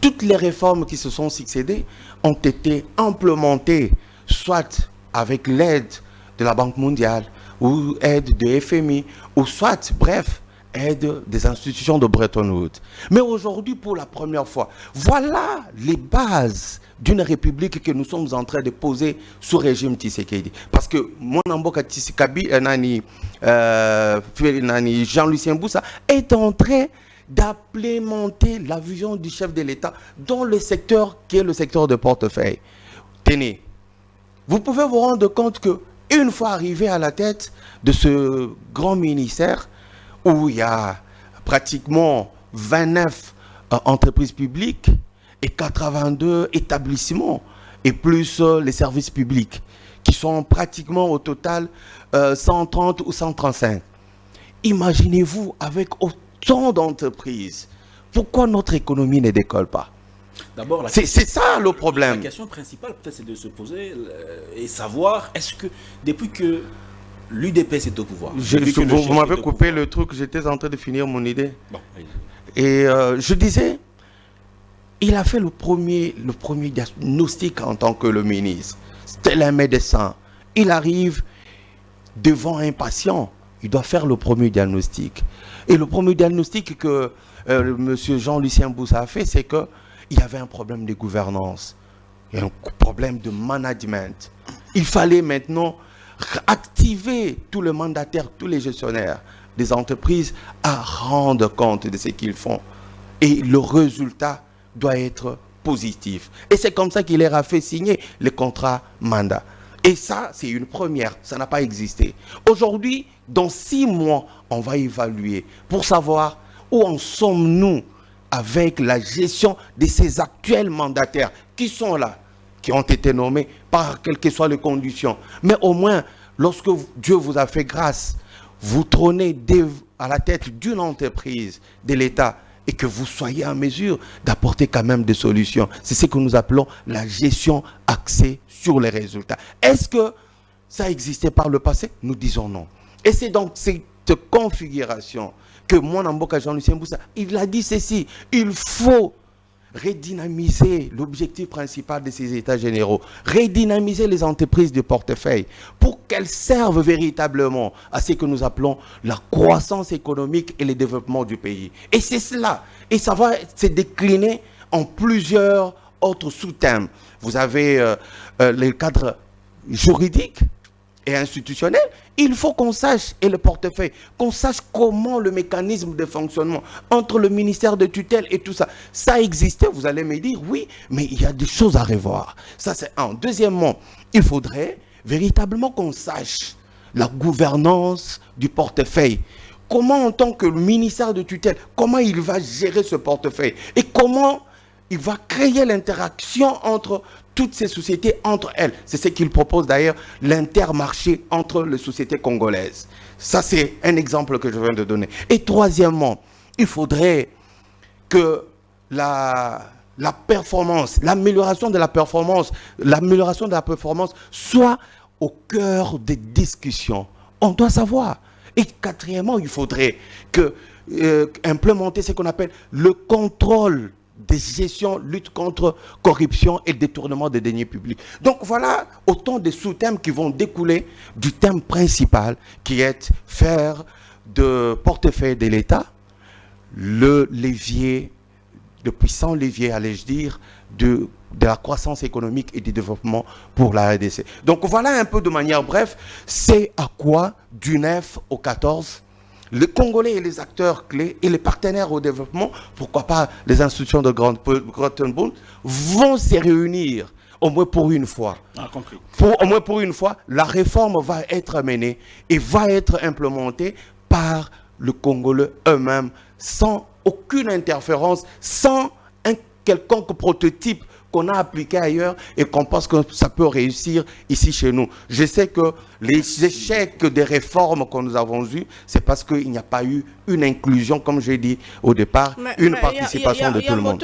Toutes les réformes qui se sont succédées ont été implémentées, soit avec l'aide de la Banque mondiale, ou aide de FMI, ou soit, bref, aide des institutions de Bretton Woods. Mais aujourd'hui, pour la première fois, voilà les bases d'une république que nous sommes en train de poser sous régime Tshisekedi. Parce que mon amboka Tshisekedi, Jean-Lucien Boussa, est en train d'implémenter la vision du chef de l'État dans le secteur qui est le secteur de portefeuille. Tenez, vous pouvez vous rendre compte que une fois arrivé à la tête de ce grand ministère, où il y a pratiquement 29 entreprises publiques et 82 établissements, et plus les services publics, qui sont pratiquement au total 130 ou 135. Imaginez-vous, avec autant d'entreprises, pourquoi notre économie ne décolle pas? D'abord, c'est ça le problème. La question principale, peut-être, c'est de se poser et savoir, est-ce que depuis que l'UDPS est au pouvoir. Vous m'avez coupé le truc, j'étais en train de finir mon idée. Bon, et je disais, il a fait le premier diagnostic en tant que le ministre. C'était un médecin. Il arrive devant un patient, il doit faire le premier diagnostic. Et le premier diagnostic que M. Jean-Lucien Boussa a fait, c'est qu'il y avait un problème de gouvernance, un problème de management. Il fallait maintenant activer tous les mandataires, tous les gestionnaires des entreprises à rendre compte de ce qu'ils font. Et le résultat doit être positif. Et c'est comme ça qu'il leur a fait signer le contrat mandat. Et ça, c'est une première. Ça n'a pas existé. Aujourd'hui, dans 6 mois, on va évaluer pour savoir où en sommes-nous avec la gestion de ces actuels mandataires qui sont là, qui ont été nommés par quelles que soient les conditions. Mais au moins, lorsque Dieu vous a fait grâce, vous trônez à la tête d'une entreprise de l'État et que vous soyez en mesure d'apporter quand même des solutions. C'est ce que nous appelons la gestion axée sur les résultats. Est-ce que ça existait par le passé? Nous disons non. Et c'est donc cette configuration que mon amboka Jean-Lucien Boussa, il a dit ceci, il faut redynamiser l'objectif principal de ces états généraux, redynamiser les entreprises de portefeuille pour qu'elles servent véritablement à ce que nous appelons la croissance économique et le développement du pays. Et c'est cela. Et ça va se décliner en plusieurs autres sous-thèmes. Vous avez le cadre juridique et institutionnel. Il faut qu'on sache, et le portefeuille, qu'on sache comment le mécanisme de fonctionnement entre le ministère de tutelle et tout ça, ça existait, vous allez me dire, oui, mais il y a des choses à revoir. Ça, c'est un. Deuxièmement, il faudrait véritablement qu'on sache la gouvernance du portefeuille. Comment, en tant que ministère de tutelle, comment il va gérer ce portefeuille et comment il va créer l'interaction entre toutes ces sociétés, entre elles. C'est ce qu'il propose d'ailleurs, l'intermarché entre les sociétés congolaises. Ça, c'est un exemple que je viens de donner. Et troisièmement, il faudrait que la performance, l'amélioration de la performance soit au cœur des discussions. On doit savoir. Et quatrièmement, il faudrait implémenter ce qu'on appelle le contrôle des gestions, lutte contre corruption et détournement des deniers publics. Donc voilà autant de sous-thèmes qui vont découler du thème principal qui est faire de portefeuille de l'État le levier, le puissant levier, allais-je dire, de la croissance économique et du développement pour la RDC. Donc voilà un peu de manière bref, c'est à quoi du 9 au 14 les Congolais et les acteurs clés et les partenaires au développement, pourquoi pas les institutions de Bretton Woods, vont se réunir au moins pour une fois. Compris. Au moins pour une fois, la réforme va être menée et va être implémentée par le Congolais eux-mêmes, sans aucune interférence, sans un quelconque prototype qu'on a appliquées ailleurs et qu'on pense que ça peut réussir ici chez nous. Je sais que les échecs des réformes que nous avons eues, c'est parce qu'il n'y a pas eu une inclusion, comme j'ai dit au départ, une participation de tout le monde.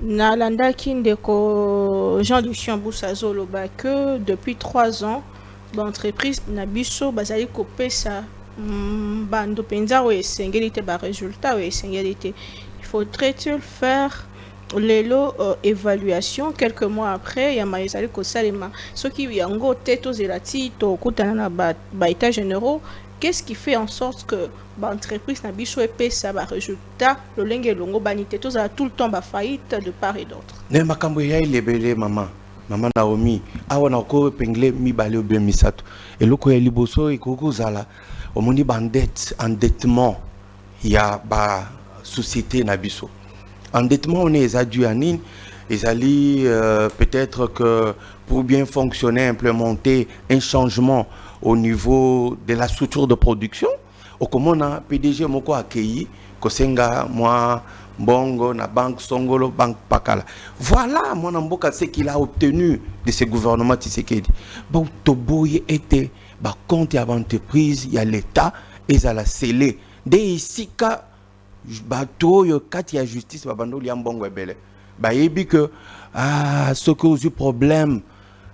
Nalandaki ndeko Jean-Lucien Boussazoloba que depuis 3 ans, l'entreprise Nabiso bazali kopesa bando penza ou esengeli te ba résultat ou esengeli te. Il faudrait-il faire évaluation quelques mois après ya maizali ko salema ce qui yango teto zelati to kutana na ba états généraux. Qu'est-ce qui fait en sorte que l'entreprise n'a pas épais ça va résultat le lingue longo banité tous a tout le temps ba faillite de part et d'autre. Ne makambo ya ilebele maman Naomi awa na ko pengle mi bale obe misato eloko ya liboso ikoko zala omoni endettement ya ba société na biso. Endettement on est dû à nini ezali peut-être que pour bien fonctionner implémenter un changement au niveau de la structure de production, au komona PDG moko accueilli kosenga moi bongo na banque Songolo banque Pakala. Voilà mon amboka ce qu'il a obtenu de ce gouvernement Tshisekedi. Ba toboye était ba compte ya entreprise ya l'état et ça la scellé. De ici ka bato yo kati ya justice ba bando li mbongo ebele. Ba yebi que ce que eu problème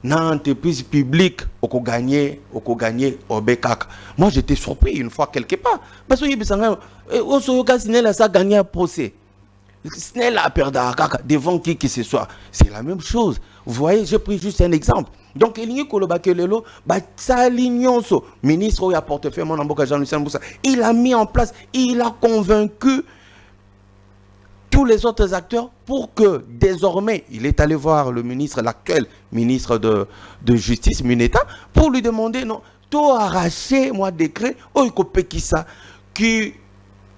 dans l'entreprise publique, on peut gagner au BKK. Moi, j'étais surpris une fois quelque part. Parce que ça a gagné un procès. Snell a perdu devant qui que ce soit. C'est la même chose. Vous voyez, j'ai pris juste un exemple. Donc, il y a ministre au portefeuille, il a mis en place, il a convaincu tous les autres acteurs pour que désormais, il est allé voir le ministre, l'actuel ministre de Justice, Mineta, pour lui demander, non, tout arraché, moi, décret, qui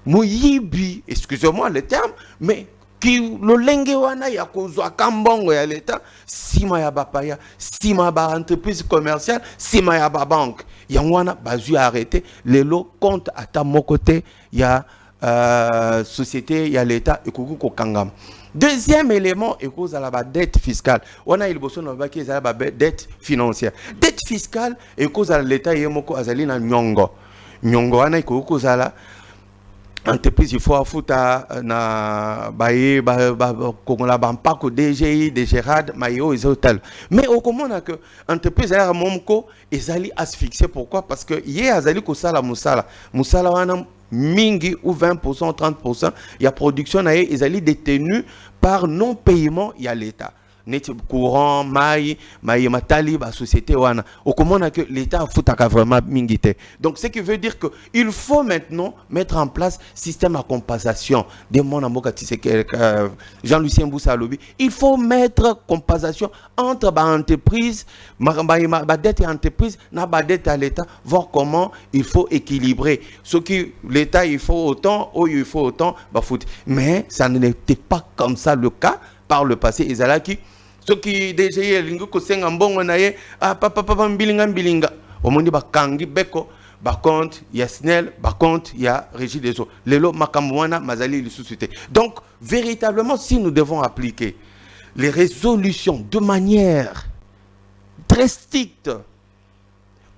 mouyibi, excusez-moi le terme, mais qui le lenge wana ya kozwa kambongo ya l'état, sima ya bapaya, sima ba entreprise commerciale, sima ya ba banque. Yangwana bazu arrêté, lelo compte à ta mon côté, ya société, il y a l'État et Koukou Kangam. Deuxième élément, et cause à la dette fiscale. On a il bosso na baki za la dette financière. Dette fiscale et cause à l'État et moko azali na nyongo. Nyongo ana iko cause à la entreprise il faut afuta na baye kongola bampako DGI DGRAD mayo et hôtel. Mais au comment on a que entreprise à momko ezali asphyxié pourquoi parce que yé azali ko sala musala wana mingi ou 20%, 30%, il y a production ils allaient détenus par non-paiement, il y a l'État. Net courant, maï, matali, la société, wana. Au comment on a que l'État a foutu vraiment mingité. Donc, ce qui veut dire que il faut maintenant mettre en place système à compensation. Jean-Lucien Boussalobi, il faut mettre compensation entre les entreprises, ma dette et entreprise, na dette à l'État, voir comment il faut équilibrer. Ce qui l'État il faut autant, il faut autant, mais ça n'était pas comme ça le cas par le passé. Ezalaki ce qui déjà lingo ko senga mbongo na ye papa mbilinga omondi bakangi beko ba compte ya Snell ba compte ya Régie des eaux lelo makambo wana mazali lisusuté. Donc véritablement si nous devons appliquer les résolutions de manière très stricte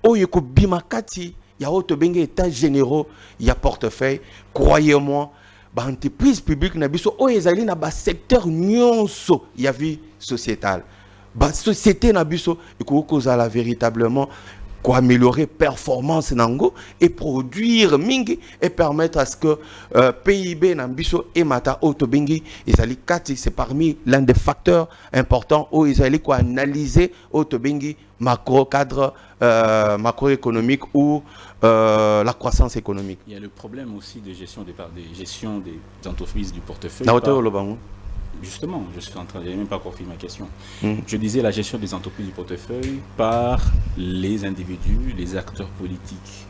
oyeko bimakati ya autobenge état généraux ya portefeuille, croyez-moi entreprise publique na biso o ezali na ba secteur nyonso ya vie sociétale ba société na biso ikoko zala véritablement quoi améliorer performance nango et produire mingi et permettre à ce que PIB na biso et mata autobingi ezali kati c'est parmi l'un des facteurs importants où ezali quoi analyser autobingi macro cadre macroéconomique ou la croissance économique. Il y a le problème aussi de gestion des entreprises du portefeuille. Justement, je suis en train de même pas encore finir ma question. Je disais la gestion des entreprises du portefeuille par les individus, les acteurs politiques.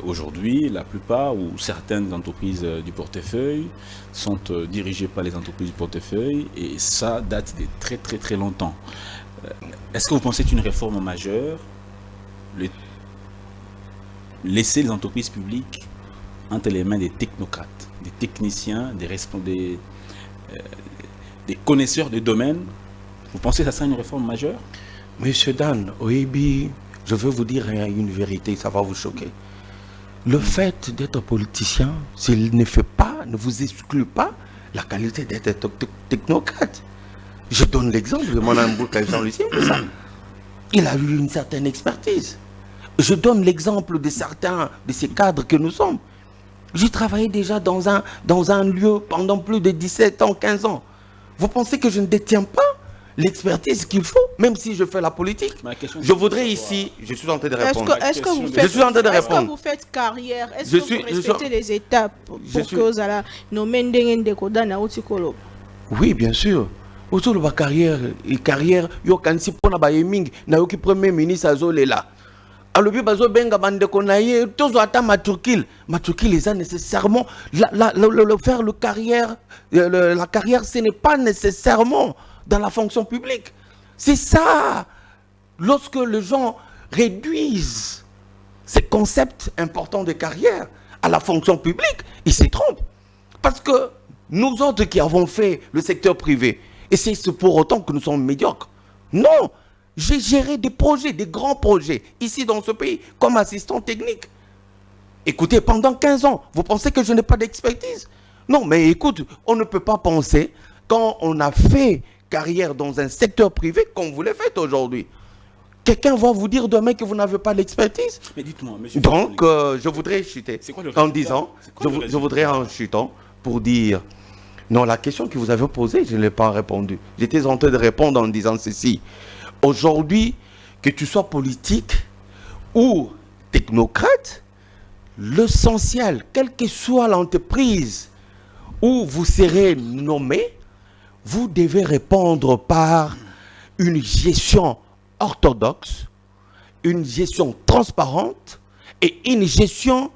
Aujourd'hui, la plupart ou certaines entreprises du portefeuille sont dirigées par les entreprises du portefeuille et ça date de très très très longtemps. Est-ce que vous pensez que c'est une réforme majeure, laisser les entreprises publiques entre les mains des technocrates, des techniciens, des connaisseurs de domaine. Vous pensez que ça sera une réforme majeure? Monsieur Dan, Oebi, je veux vous dire une vérité, ça va vous choquer. Le fait d'être politicien, s'il ne vous exclut pas la qualité d'être technocrate. Je donne l'exemple de mon ami Jean-Lucien Mboussa. Il a eu une certaine expertise. Je donne l'exemple de certains de ces cadres que nous sommes. J'ai travaillé déjà dans un lieu pendant plus de 17 ans, 15 ans. Vous pensez que je ne détiens pas l'expertise qu'il faut, même si je fais la politique? Je voudrais ici, je suis en train de répondre. Est-ce que vous faites carrière? Est-ce que vous respectez les étapes pour que vous allez nommer Ndengendeko na Outikolo? Oui, bien sûr. Autour de ma carrière, yo kansi pona ba yeming na yo ki premier ministre azolela. Alobi bazo benga bandeko na ye tozo ata matrukil les a nécessairement faire la carrière ce n'est pas nécessairement dans la fonction publique. C'est ça. Lorsque les gens réduisent ces concepts importants de carrière à la fonction publique, ils se trompent. Parce que nous autres qui avons fait le secteur privé, et c'est pour autant que nous sommes médiocres. Non, j'ai géré des projets, des grands projets, ici dans ce pays, comme assistant technique. Écoutez, pendant 15 ans, vous pensez que je n'ai pas d'expertise? Non, mais écoute, on ne peut pas penser, quand on a fait carrière dans un secteur privé, comme vous le faites aujourd'hui, quelqu'un va vous dire demain que vous n'avez pas d'expertise. Mais dites-moi, monsieur. Donc, je voudrais chuter en disant, je voudrais en chutant pour dire... Non, la question que vous avez posée, je ne l'ai pas répondu. J'étais en train de répondre en disant ceci. Aujourd'hui, que tu sois politique ou technocrate, l'essentiel, quelle que soit l'entreprise où vous serez nommé, vous devez répondre par une gestion orthodoxe, une gestion transparente et une gestion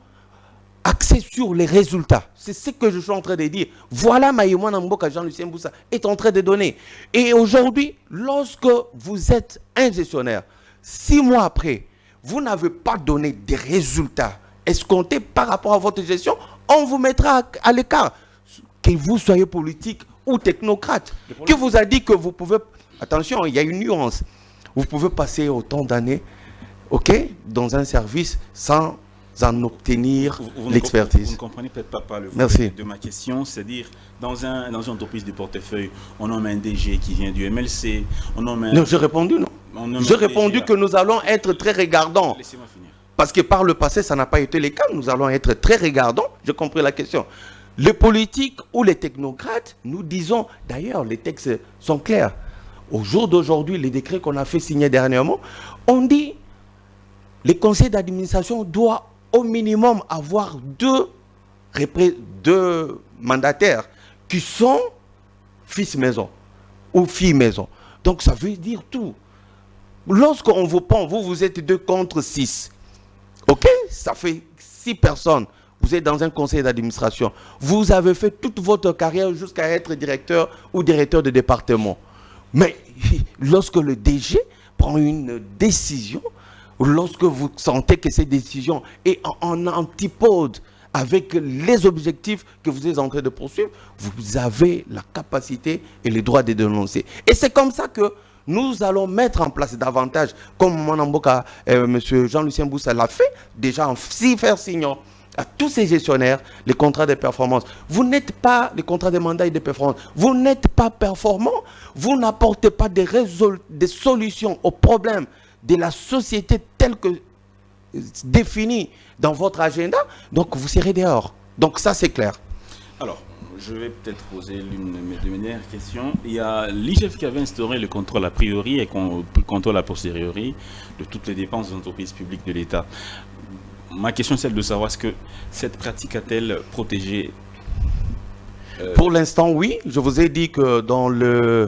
axé sur les résultats. C'est ce que je suis en train de dire. Voilà Maïmouna Namboka Jean-Lucien Mboussa est en train de donner. Et aujourd'hui, lorsque vous êtes un gestionnaire, 6 mois après, vous n'avez pas donné des résultats escomptés par rapport à votre gestion, on vous mettra à l'écart. Que vous soyez politique ou technocrate. Que vous a dit que vous pouvez... Attention, il y a une nuance. Vous pouvez passer autant d'années, ok, dans un service sans en obtenir l'expertise. Vous ne comprenez peut-être pas le Merci de ma question, c'est-à-dire dans une entreprise de portefeuille, on nomme un DG qui vient du MLC, on nomme un... Non, j'ai répondu non. J'ai répondu que nous allons être très regardants. Laissez-moi finir. Parce que par le passé, ça n'a pas été le cas. Nous allons être très regardants. J'ai compris la question. Les politiques ou les technocrates, nous disons, d'ailleurs, les textes sont clairs. Au jour d'aujourd'hui, les décrets qu'on a fait signer dernièrement, on dit les conseils d'administration doivent au minimum avoir deux mandataires qui sont fils maison ou filles maison. Donc ça veut dire tout. Lorsqu'on vous prend, vous êtes 2 contre 6. Ok? Ça fait 6 personnes. Vous êtes dans un conseil d'administration. Vous avez fait toute votre carrière jusqu'à être directeur ou directeur de département. Mais lorsque le DG prend une décision, lorsque vous sentez que cette décision est en antipode avec les objectifs que vous êtes en train de poursuivre, vous avez la capacité et le droit de dénoncer. Et c'est comme ça que nous allons mettre en place davantage, comme Mwanamboka, M. Jean-Lucien Mboussa l'a fait, déjà en faire signant à tous ces gestionnaires les contrats de performance. Vous n'êtes pas, les contrats de mandat et de performance, vous n'êtes pas performant, vous n'apportez pas des solutions aux problèmes de la société telle que définie dans votre agenda, donc vous serez dehors. Donc ça, c'est clair. Alors, je vais peut-être poser l'une de mes dernières questions. Il y a l'IGF qui avait instauré le contrôle a priori et le contrôle a posteriori de toutes les dépenses des entreprises publiques de l'État. Ma question est celle de savoir, est-ce que cette pratique a-t-elle protégé Pour l'instant, oui. Je vous ai dit que dans les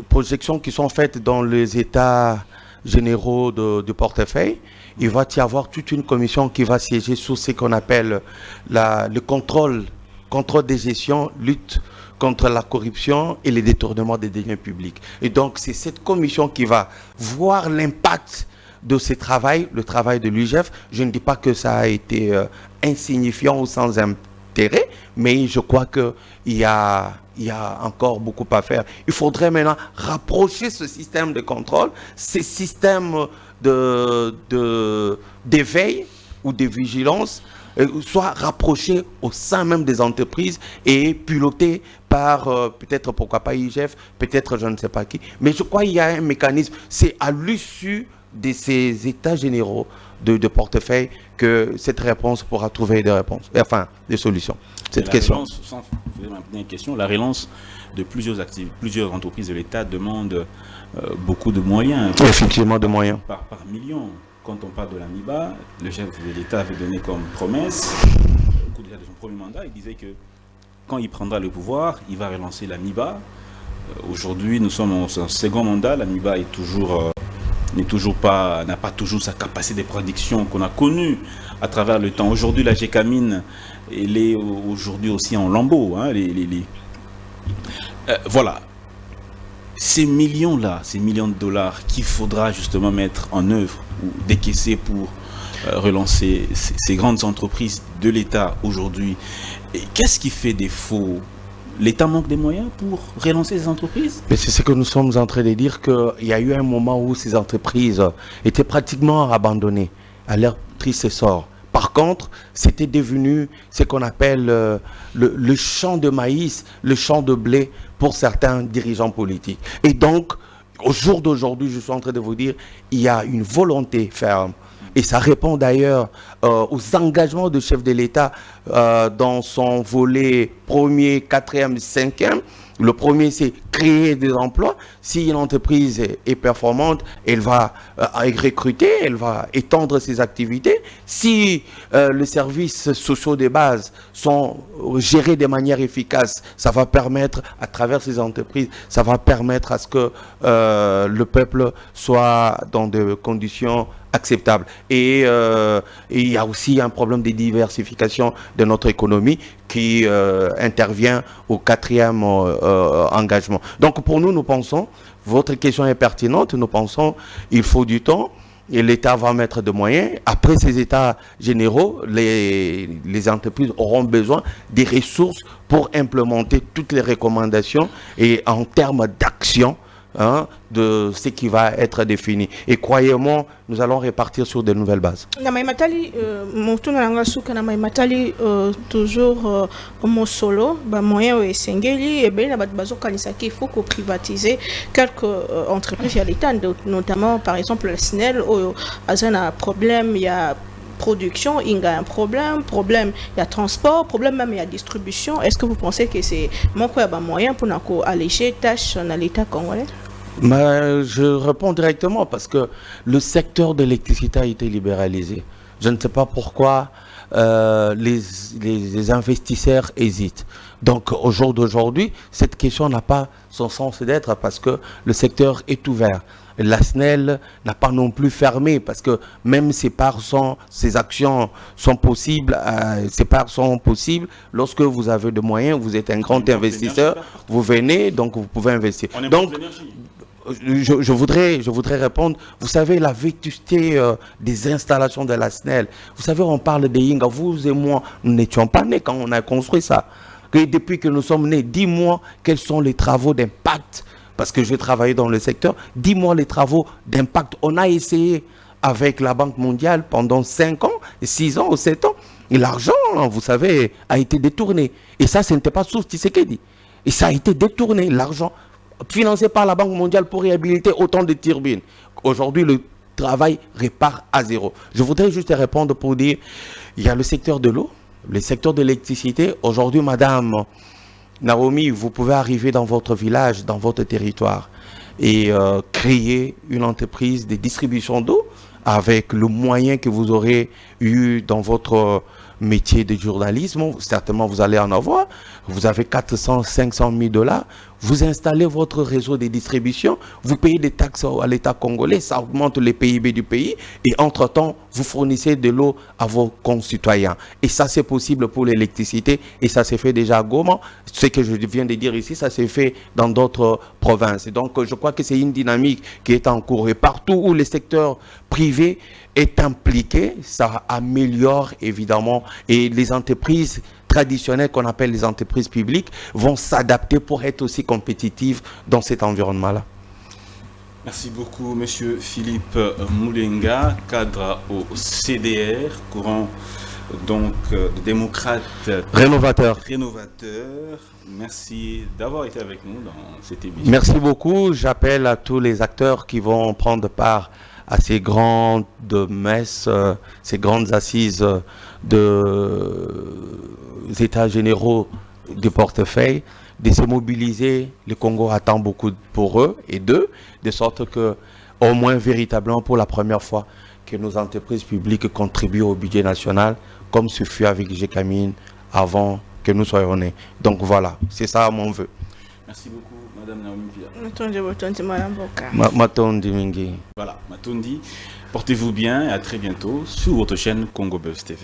projections qui sont faites dans les états généraux du portefeuille, il va y avoir toute une commission qui va siéger sur ce qu'on appelle le contrôle des gestions, lutte contre la corruption et les détournements des deniers publics. Et donc, c'est cette commission qui va voir l'impact de ce travail, le travail de l'UGF. Je ne dis pas que ça a été insignifiant ou sans intérêt, mais je crois qu'il y a encore beaucoup à faire. Il faudrait maintenant rapprocher ce système de contrôle, ces systèmes d'éveil ou de vigilance, soit rapprochés au sein même des entreprises et pilotés par peut-être, pourquoi pas IGF, peut-être je ne sais pas qui. Mais je crois qu'il y a un mécanisme, c'est à l'issue de ces états généraux de portefeuille que cette réponse pourra trouver des réponses, enfin des solutions. Cette question. La relance de plusieurs entreprises de l'État demande beaucoup de moyens. Effectivement, de moyens. Par million. Quand on parle de la MIBA, le chef de l'État avait donné comme promesse, au cours déjà de son premier mandat, il disait que quand il prendra le pouvoir, il va relancer la MIBA. Aujourd'hui, nous sommes en second mandat, la MIBA est n'a pas toujours sa capacité de production qu'on a connue à travers le temps. Aujourd'hui, la GECAMINE, elle est aujourd'hui aussi en lambeaux. Hein, voilà. Ces millions-là, ces millions de dollars qu'il faudra justement mettre en œuvre ou décaisser pour relancer ces grandes entreprises de l'État aujourd'hui, qu'est-ce qui fait défaut? L'État manque des moyens pour relancer ces entreprises? Mais c'est ce que nous sommes en train de dire, qu'il y a eu un moment où ces entreprises étaient pratiquement abandonnées à leur triste sort. Par contre, c'était devenu ce qu'on appelle le champ de maïs, le champ de blé pour certains dirigeants politiques. Et donc, au jour d'aujourd'hui, je suis en train de vous dire, il y a une volonté ferme. Et ça répond d'ailleurs aux engagements du chef de l'État dans son volet 1er, 4e, 5e. Le premier, c'est créer des emplois. Si une entreprise est performante, elle va recruter, elle va étendre ses activités. Si les services sociaux de base sont gérés de manière efficace, ça va permettre, à travers ces entreprises, ça va permettre à ce que le peuple soit dans des conditions acceptables. Et il y a aussi un problème de diversification de notre économie qui intervient au 4e engagement. Donc pour nous, nous pensons, votre question est pertinente, nous pensons il faut du temps et l'État va mettre des moyens. Après ces états généraux, les entreprises auront besoin des ressources pour implémenter toutes les recommandations et en termes d'action, hein, de ce qui va être défini. Et croyez-moi, nous allons repartir sur de nouvelles bases. Toujours mon solo, moyen et singeli, et bien il faut privatiser quelques entreprises à l'État, notamment par exemple le SNEL, où il y a un problème, il y a production, il y a un problème, il y a transport, problème même il y a distribution. Est-ce que vous pensez que c'est mon moyen pour alléger les tâches dans l'État congolais? Je réponds directement parce que le secteur de l'électricité a été libéralisé. Je ne sais pas pourquoi les investisseurs hésitent. Donc au jour d'aujourd'hui, cette question n'a pas son sens d'être parce que le secteur est ouvert. La SNEL n'a pas non plus fermé parce que même ses actions sont possibles, lorsque vous avez de moyens, vous êtes un grand investisseur, vous venez, donc vous pouvez investir. Donc, je voudrais répondre, vous savez, la vétusté des installations de la SNEL, vous savez, on parle de Yinga, vous et moi, nous n'étions pas nés quand on a construit ça. Et depuis que nous sommes nés, dis-moi quels sont les travaux d'impact, parce que je travaille dans le secteur, dis-moi les travaux d'impact. On a essayé avec la Banque mondiale pendant 5 ans, 6 ans ou 7 ans, et l'argent, vous savez, a été détourné. Et ça, ce n'était pas sous Tshisekedi. Et ça a été détourné, l'argent financé par la Banque mondiale pour réhabiliter autant de turbines. Aujourd'hui, le travail repart à zéro. Je voudrais juste répondre pour dire, il y a le secteur de l'eau, le secteur de l'électricité. Aujourd'hui, Madame Naomi, vous pouvez arriver dans votre village, dans votre territoire et créer une entreprise de distribution d'eau avec le moyen que vous aurez eu dans votre métier de journalisme, certainement vous allez en avoir. Vous avez 400, 500 000 $. Vous installez votre réseau de distribution, vous payez des taxes à l'État congolais, ça augmente le PIB du pays et entre-temps, vous fournissez de l'eau à vos concitoyens. Et ça, c'est possible pour l'électricité et ça s'est fait déjà à Goma. Ce que je viens de dire ici, ça s'est fait dans d'autres provinces. Et donc, je crois que c'est une dynamique qui est en cours. Et partout où le secteur privé est impliqué, ça améliore évidemment et les entreprises traditionnelles qu'on appelle les entreprises publiques vont s'adapter pour être aussi compétitives dans cet environnement-là. Merci beaucoup, Monsieur Philippe Moulenga, cadre au CDR, courant donc démocrate Rénovateur. Merci d'avoir été avec nous dans cette émission. Merci beaucoup. J'appelle à tous les acteurs qui vont prendre part à ces grandes messes, ces grandes assises des états généraux du portefeuille, de se mobiliser. Le Congo attend beaucoup pour eux et d'eux, de sorte que, au moins véritablement pour la première fois, que nos entreprises publiques contribuent au budget national, comme ce fut avec GECAMINE avant que nous soyons nés. Donc voilà, c'est ça mon vœu. Merci beaucoup, Madame Naomi Pia. Matondi Mingi. Voilà, Matondi. Portez-vous bien et à très bientôt sur votre chaîne Congo Buzz TV.